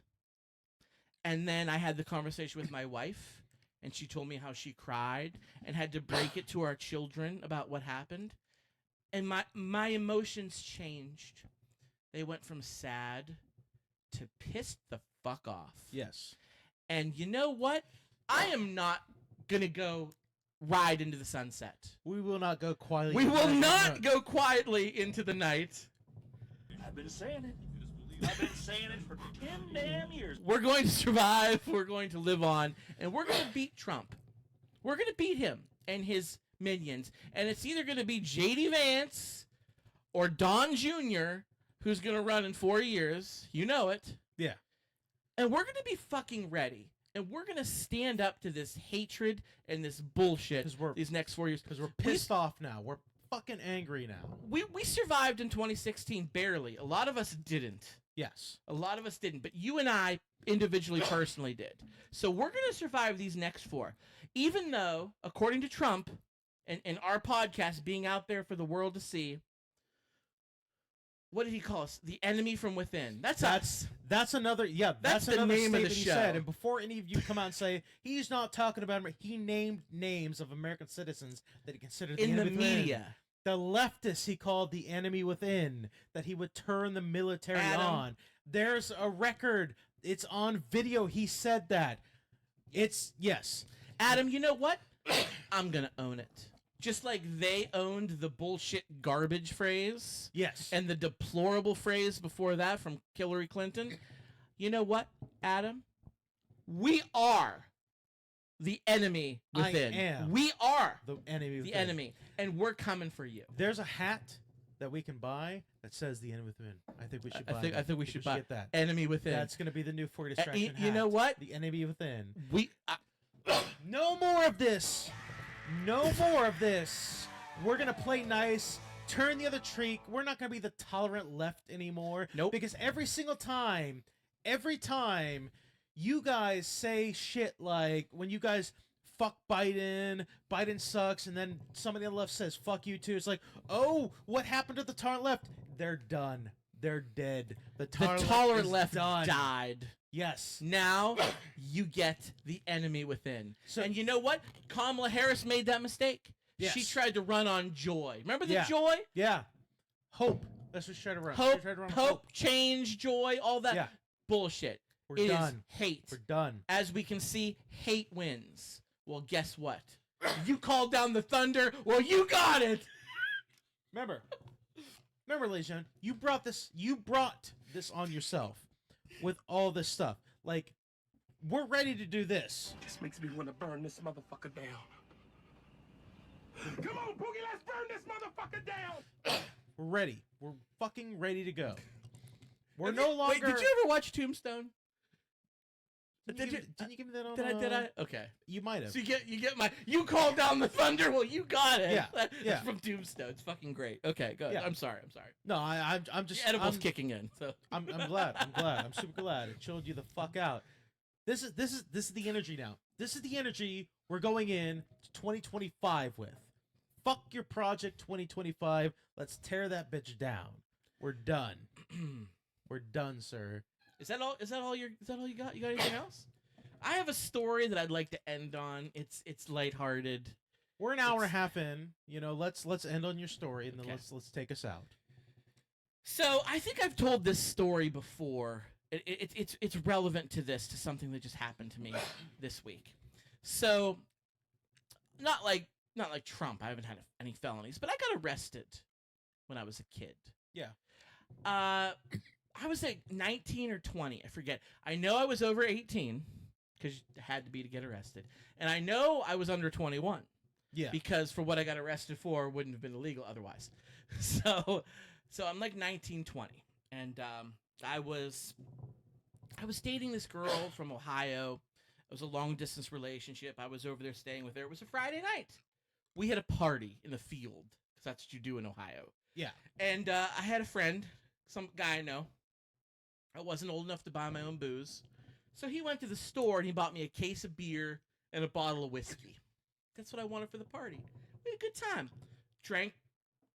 And then I had the conversation with my wife, and she told me how she cried and had to break it to our children about what happened. And my emotions changed. They went from sad to pissed the fuck off. Yes. And you know what? I am not going to go ride into the sunset. We will not go quietly. We will not go quietly into the night. I've been saying it. I've been saying it for 10 damn years. We're going to survive. We're going to live on. And we're going to beat Trump. We're going to beat him and his minions. And it's either going to be J.D. Vance or Don Jr., who's going to run in 4 years. You know it. Yeah. And we're going to be fucking ready. And we're going to stand up to this hatred and this bullshit these next 4 years. Because we're pissed off now. We're fucking angry now. We survived in 2016 barely. A lot of us didn't. Yes. A lot of us didn't. But you and I individually, personally did. So we're going to survive these next 4. Even though, according to Trump and our podcast being out there for the world to see, what did he call us? The enemy from within. That's us. That's another. Yeah, That's the another name of the statement he show. said. And before any of you come out and say he's not talking about him, he named names of American citizens that he considered in the enemy within. media. The leftists he called the enemy within. That he would turn the military on. There's a record. It's on video. He said that. It's yes. Adam, you know what? I'm gonna own it. Just like they owned the bullshit garbage phrase. Yes. And the deplorable phrase before that from Hillary Clinton. You know what, Adam? We are the enemy within. I am. We are the enemy within. The enemy. And we're coming for you. There's a hat that we can buy that says the enemy within. I think we should buy I think we should buy get that. Enemy within. That's going to be the new 4 distraction you know what? The enemy within. No more of this. No more of this. We're going to play nice. Turn the other cheek. We're not going to be the tolerant left anymore. Nope. Because every time you guys say shit like when you guys fuck Biden sucks, and then somebody on the left says fuck you too. It's like, oh, what happened to the tolerant left? They're done. They're dead. The tolerant left done. died. Yes. Now you get the enemy within. And you know what? Kamala Harris made that mistake. Yes. She tried to run on joy. Remember the Yeah. joy? Yeah. Hope. That's what she tried to run. Hope, She tried to run hope, change, joy, all that Yeah. bullshit. We're It is done. hate. We're done. As we can see, hate wins. Well, guess what? You called down the thunder. Well, you got it. Remember, ladies and gentlemen, you brought this on yourself with all this stuff. Like, we're ready to do this. This makes me want to burn this motherfucker down. Come on, Boogie, let's burn this motherfucker down. We're ready. We're fucking ready to go. We're no longer. Wait, did you ever watch Tombstone? Didn't you give me that on? Did I? Okay. You might have. So you get my you called down the thunder. Well, you got it. Yeah, yeah. It's from Tombstone. It's fucking great. Okay, good. Yeah. I'm sorry. No, I'm just. The edible's I'm, kicking in. So I'm glad. I'm glad. I'm super glad. It chilled you the fuck out. This is the energy now. This is the energy we're going in to 2025 with. Fuck your project 2025. Let's tear that bitch down. We're done. We're done, sir. is that all? Is that all you got? You got anything else? I have a story that I'd like to end on. It's lighthearted. We're an hour and a half in. You know, let's end on your story and then Okay. let's take us out. So I think I've told this story before. It's relevant to something that just happened to me this week. So, not like Trump. I haven't had any felonies, but I got arrested when I was a kid. Yeah. I was like 19 or 20. I forget. I know I was over 18 because it had to be to get arrested, and I know I was under 21. Yeah. Because for what I got arrested for wouldn't have been illegal otherwise. So I'm like 19, 20. And I was dating this girl from Ohio. It was a long distance relationship. I was over there staying with her. It was a Friday night. We had a party in the field because that's what you do in Ohio. Yeah. And I had a friend, some guy I know. I wasn't old enough to buy my own booze. So he went to the store and he bought me a case of beer and a bottle of whiskey. That's what I wanted for the party. We had a good time. Drank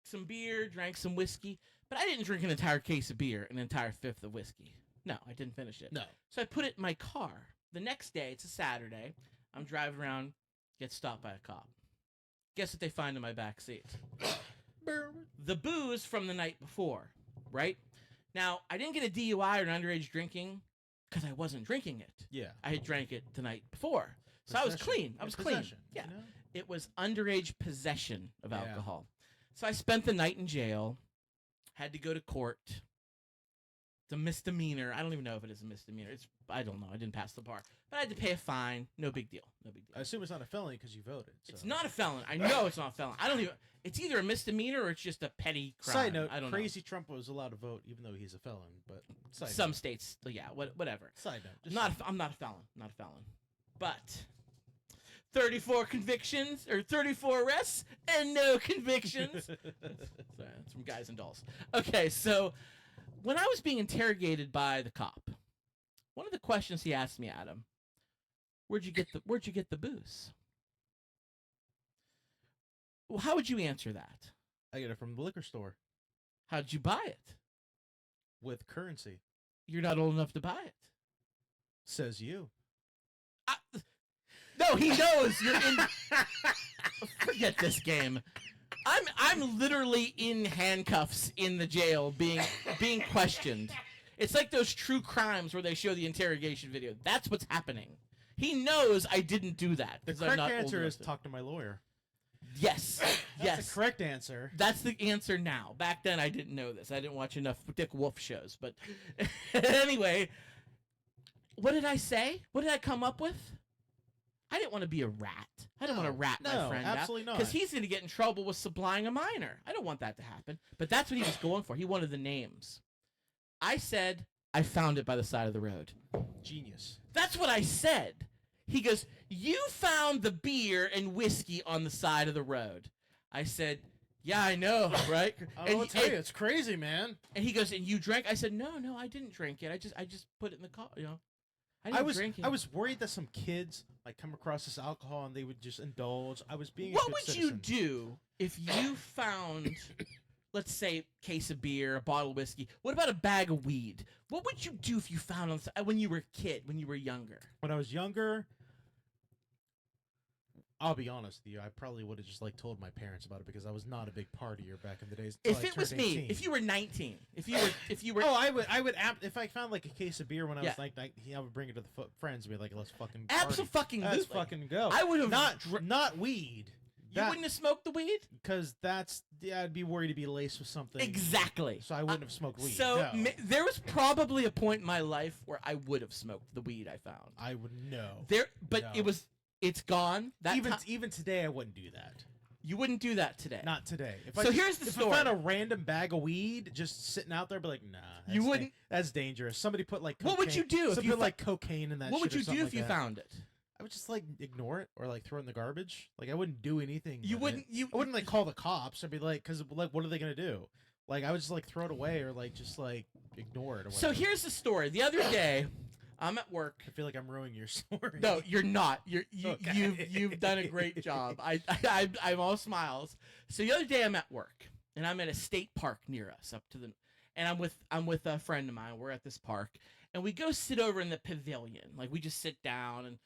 some beer, drank some whiskey, but I didn't drink an entire case of beer, an entire fifth of whiskey. No, I didn't finish it. No. So I put it in my car. The next day, it's a Saturday, I'm driving around, get stopped by a cop. Guess what they find in my back seat? The booze from the night before, right? Now, I didn't get a DUI or an underage drinking because I wasn't drinking it. Yeah. I had drank it the night before. So I was clean. I was clean. Possession, Yeah. you know? It was underage possession of Yeah. alcohol. So I spent the night in jail, had to go to court. It's a misdemeanor. I don't even know if it is a misdemeanor. I don't know. I didn't pass the bar. But I had to pay a fine. No big deal. No big deal. I assume it's not a felony because you voted. So. It's not a felon. I know it's not a felon. I don't even. It's either a misdemeanor or it's just a petty crime. Side note: I don't Crazy Trump was allowed to vote even though he's a felon. But know. Some states, yeah, whatever. Side note: just I'm not a felon. Not a felon. But 34 convictions or 34 arrests and no convictions. That's from Guys and Dolls. Okay, so when I was being interrogated by the cop, one of the questions he asked me, Adam, where'd you get the booze? Well, how would you answer that? I get it from the liquor store How'd you buy it? with currency. You're not old enough to buy it. Says you. No, he knows you're in. Forget this game. I'm literally in handcuffs in the jail, being questioned. It's like those true crimes where they show the interrogation video. That's what's happening. He knows I didn't do that. The 'cause I'm correct not old answer enough is to. talk to my lawyer. Yes. That's Yes. the correct answer. That's the answer now. Back then, I didn't know this. I didn't watch enough Dick Wolf shows. But anyway, what did I say? What did I come up with? I didn't want to be a rat. I didn't want to rat my no, friend absolutely not. because he's going to get in trouble with supplying a minor. I don't want that to happen. But that's what he was going for. He wanted the names. I said, I found it by the side of the road. Genius. That's what I said. He goes, you found the beer and whiskey on the side of the road. I said, yeah, I know, right? I don't know what to tell you. It's crazy, man. And he goes, and you drank? I said, no, I didn't drink it. I just put it in the car, you know. I didn't drink it. I was worried that some kids like come across this alcohol and they would just indulge. I was being. What a good would citizen. you do if you found, let's say, a case of beer, a bottle of whiskey? What about a bag of weed? What would you do if you found when you were a kid, when you were younger? When I was younger, I'll be honest with you. I probably would have just like told my parents about it because I was not a big partier back in the days. Until If I it was turned me, 18. if you were 19, if you were Oh, I would if I found like a case of beer when I Yeah. was like 19, I would bring it to the friends and be like, let's fucking party. absolutely, Let's fucking go. I would have not weed. You wouldn't have smoked the weed. Because I'd be worried to be laced with something. Exactly. So I wouldn't have smoked weed. So no. there was probably a point in my life where I would have smoked the weed I found. I would know. But No. it's gone. That Even today, I wouldn't do that. you wouldn't do that today. Not today. So here's the if story. I found a random bag of weed just sitting out there, I'd be like, nah. You wouldn't- That's dangerous. Somebody put like cocaine, What would you do if somebody you put like cocaine in that? What would shit you or something do like if you that. found it? I would just like ignore it or like throw it in the garbage. Like I wouldn't do anything. You with wouldn't. it. You I wouldn't like call the cops. I'd be like, because like, what are they gonna do? Like I would just like throw it away or like just like ignore it. Or So whatever. here's the story. The other day, I'm at work. I feel like I'm ruining your story. No, you're not. Okay. You've done a great job. I'm all smiles. So the other day I'm at work and I'm at a state park near us and I'm with a friend of mine. We're at this park and we go sit over in the pavilion. Like we just sit down and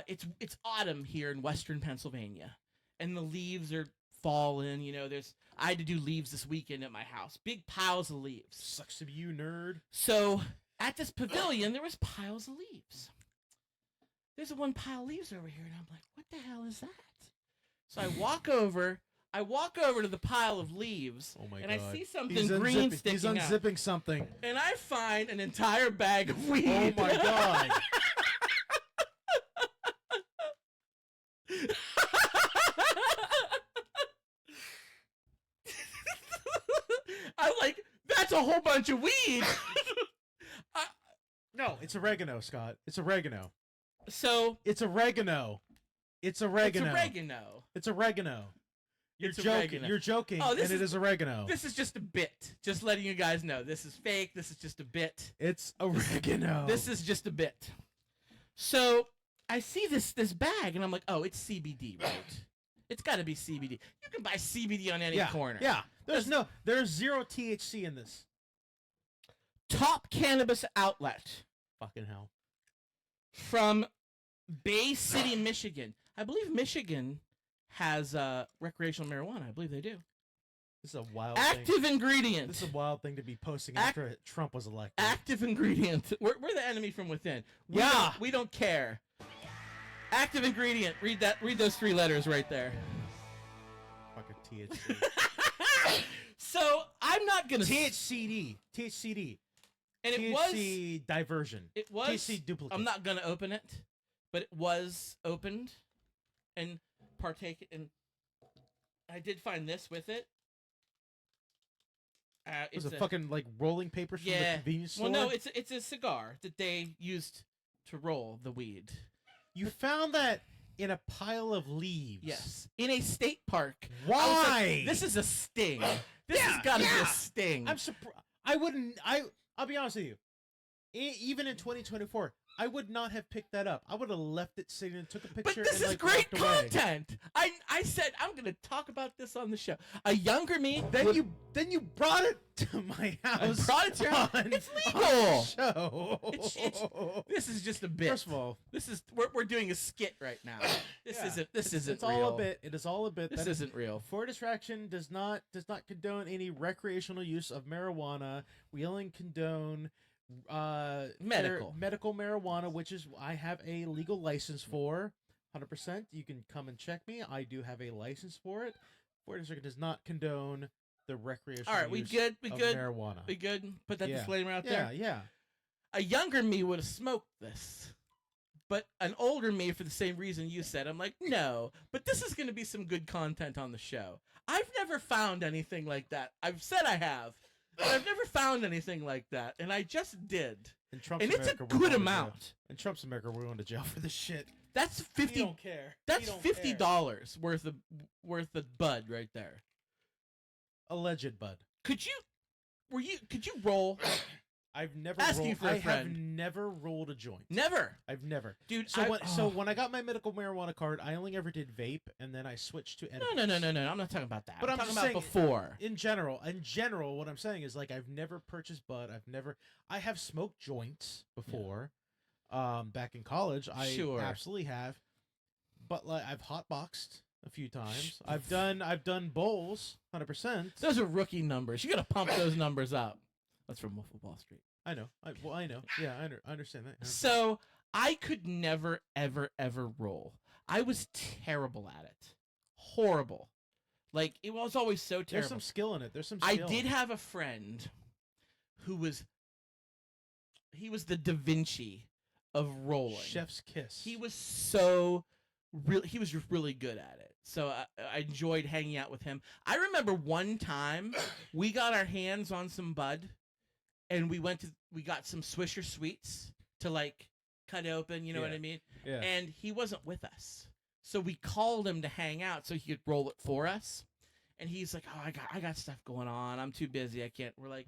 it's autumn here in Western Pennsylvania and the leaves are falling. You know, I had to do leaves this weekend at my house. Big piles of leaves. Sucks to be you, nerd. So at this pavilion, there was piles of leaves. There's a one pile of leaves over here, and I'm like, what the hell is that? So I walk over to the pile of leaves, Oh my and god. I see something He's green unzipping- sticking He's out. unzipping something. And I find an entire bag of weed. Oh my god. I'm like, that's a whole bunch of weed. No, it's oregano, Scott. It's oregano. So It's oregano. It's oregano. it's oregano. It's oregano. You're It's joking. oregano. You're joking. Oh, this and it is oregano. This is just a bit. Just letting you guys know. This is fake. This is just a bit. It's oregano. This is just a bit. So I see this bag and I'm like, oh, it's CBD, right? It's got to be CBD. You can buy CBD on any yeah, corner. Yeah. There's zero THC in this. Top cannabis outlet Fucking hell. from Bay City, Michigan. I believe Michigan has recreational marijuana. I believe they do. This is a wild thing. Active ingredient. This is a wild thing to be posting Ac- after Trump was elected. Active ingredient. We're the enemy from within. Yeah. We don't care. Active ingredient. Read that. Read those 3 letters right there. Fucking THC. So I'm not gonna. THCD. THCD. And it THC was. diversion. It was. THC duplicate. I'm not gonna open it, but it was opened, and partake in. I did find this with it. It was a fucking like rolling papers from the Yeah. convenience store. Well, no, it's a cigar that they used to roll the weed. You found that in a pile of leaves. Yes, in a state park. I was Why? like, this is a sting. This Yeah, has got to be yeah. a sting. I'm surprised. I'll be honest with you. Even in 2024, I would not have picked that up. I would have left it sitting and took a picture. But this and, is like, great walked away. content. I said I'm gonna talk about this on the show. A younger me. Then would- you brought it to my house. brought it to your house. on- It's on legal. the show. This is just a bit. First of all, This is we're doing a skit right now. This yeah, isn't it's real. all a bit. It is all a bit. This That is- isn't real. For Distraction does not condone any recreational use of marijuana. We only condone medical marijuana, which is I have a legal license for. 100%. You can come and check me. I do have a license for it. For Distraction does not condone the recreational All right, we use good. We of good. marijuana. We good. Put that Yeah. disclaimer out Yeah, there. yeah. A younger me would have smoked this. But an older me, for the same reason you said, I'm like, no. But this is going to be some good content on the show. I've never found anything like that. I've said I have, but I've never found anything like that, and I just did. In Trump's And it's a America, we're good going to jail. amount. In Trump's America, we're going to jail for this shit. That's We 50. don't care. That's We don't care. $50 worth of bud right there. Alleged bud. Could you roll? I've never Asking rolled, for a I have friend. never rolled a joint. Never, I've never. dude. So I, when I got my medical marijuana card, I only ever did vape, and then I switched to edibles. no. I'm not talking about that. But I'm I'm talking just about saying- before. In general, what I'm saying is like I've never purchased bud. I have smoked joints before. Back in college, I Sure. absolutely have. But like I've hotboxed a few times. I've done bowls, 100%. Those are rookie numbers. You got to pump those numbers up. That's from Wolf of Wall Street. I know. I know. Yeah, I understand that. So I could never, ever, ever roll. I was terrible at it. Horrible. Like, it was always so terrible. There's some skill in it. There's some I skill. did have a friend who was... He was the Da Vinci of rolling. Chef's kiss. He was so... he was really good at it. So I enjoyed hanging out with him. I remember one time we got our hands on some bud, and we got some Swisher Sweets to like cut open, you know what I mean? Yeah. And he wasn't with us. So we called him to hang out so he could roll it for us. And he's like, "Oh, I got stuff going on. I'm too busy. I can't." We're like,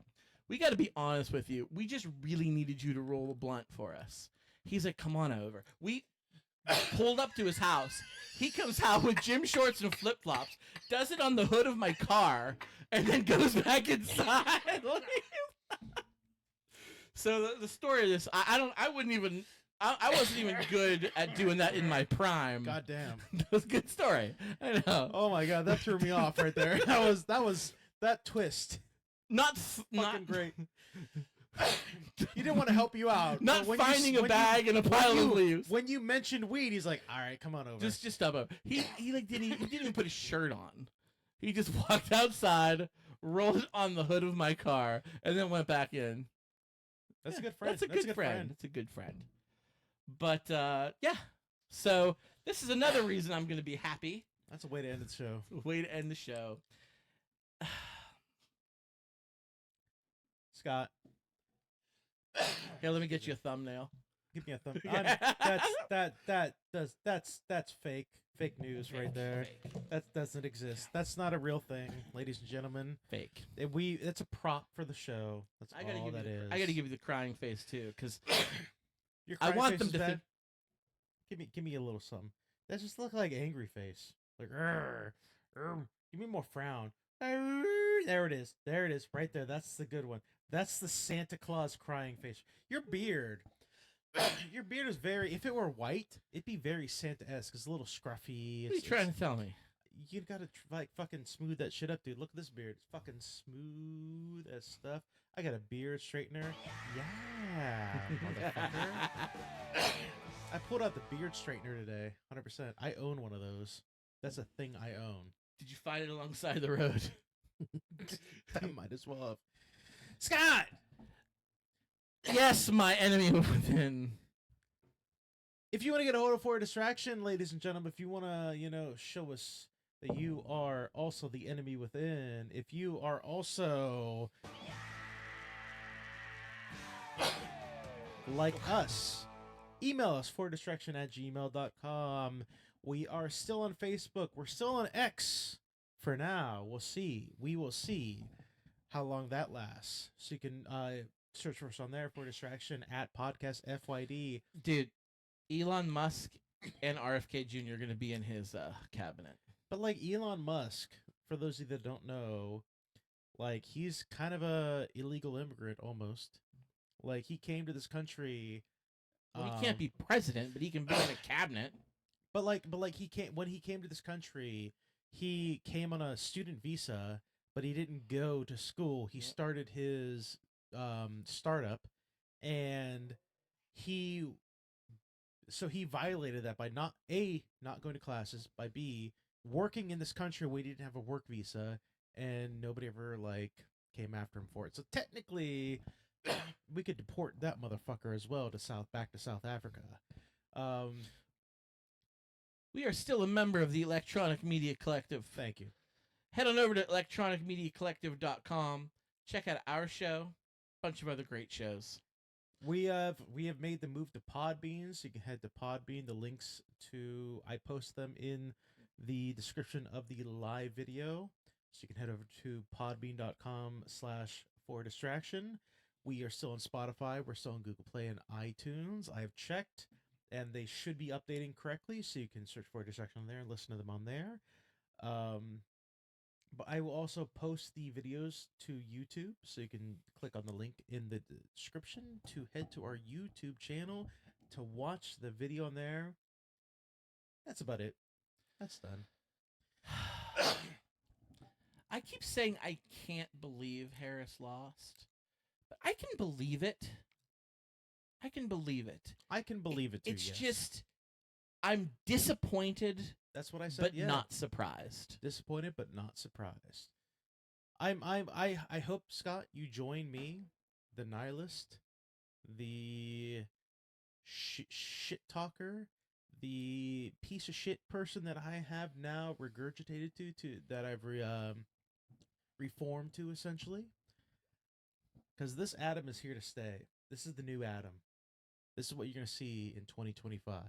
"We got to be honest with you. We just really needed you to roll a blunt for us." He's like, "Come on over." We pulled up to his house. He comes out with gym shorts and flip-flops, does it on the hood of my car, and then goes back inside. So the story of this, I wasn't even good at doing that in my prime. God damn. That was a good story. I know. Oh my god, that threw me off right there. That twist. Not Fucking great. He didn't want to help you out. Not but when finding you, a when bag you, and a pile when of you, leaves. When you mentioned weed, he's like, "All right, come on over." Just stop up. He didn't even put a shirt on. He just walked outside, rolled it on the hood of my car, and then went back in. That's a good friend. That's a good friend. That's a good friend. But yeah. So this is another reason I'm going to be happy. That's a way to end the show. Way to end the show. Scott, Here, let me get you a thumbnail. give me a thumb. Yeah. That's fake. Fake news right there. Fake. That doesn't exist. That's not a real thing, ladies and gentlemen. Fake. It's a prop for the show. That's all that is. I got to give you the crying face too, because Your I crying want face them is to bad? think. Give me a little something. That just look like angry face. Like give me more frown. There it is. There it is. Right there. That's the good one. That's the Santa Claus crying face. Your beard. Your beard is very. If it were white, it'd be very Santa-esque. It's a little scruffy. What are you trying to tell me? You gotta like fucking smooth that shit up, dude. Look at this beard. It's fucking smooth as stuff. I got a beard straightener. Yeah, motherfucker. I pulled out the beard straightener today. 100%. I own one of those. That's a thing I own. Did you find it alongside the road? I might as well have. Scott! Yes, my enemy within. If you want to get a hold of For a Distraction, ladies and gentlemen, if you want to, show us that you are also the enemy within, if you are also like us, email us fordistraction@gmail.com. We are still on Facebook. We're still on X for now. We'll see. We will see how long that lasts. So you can search for us on there, For Distraction @podcast FYD. Dude, Elon Musk and RFK Jr. are going to be in his cabinet. But like Elon Musk, for those of you that don't know, like he's kind of a illegal immigrant almost. Like he came to this country. Well, he can't be president, but he can be in a cabinet. But he came when he came to this country. He came on a student visa, but he didn't go to school. He started his startup, and he violated that by not going to classes, by B, working in this country where he didn't have a work visa, and nobody ever like came after him for it. So technically, we could deport that motherfucker as well back to South Africa. We are still a member of the Electronic Media Collective. Thank you. Head on over to electronicmediacollective.com. Check out our show. A bunch of other great shows. We have made the move to Podbean, so you can head to Podbean. The links I post them in the description of the live video. So you can head over to podbean.com/fordistraction. We are still on Spotify. We're still on Google Play and iTunes. I have checked, and they should be updating correctly, so you can search For a Distraction on there and listen to them on there. But I will also post the videos to YouTube, so you can click on the link in the description to head to our YouTube channel to watch the video on there. That's about it. That's done. I keep saying I can't believe Harris lost, but I can believe it. I can believe it. I can believe it too. It's yes. just I'm disappointed, That's what I said. but yeah. not surprised. Disappointed, but not surprised. I hope, Scott, you join me, the nihilist, the shit talker, the piece of shit person that I have now regurgitated to that I've reformed to, essentially. Because this Adam is here to stay. This is the new Adam. This is what you're gonna see in 2025.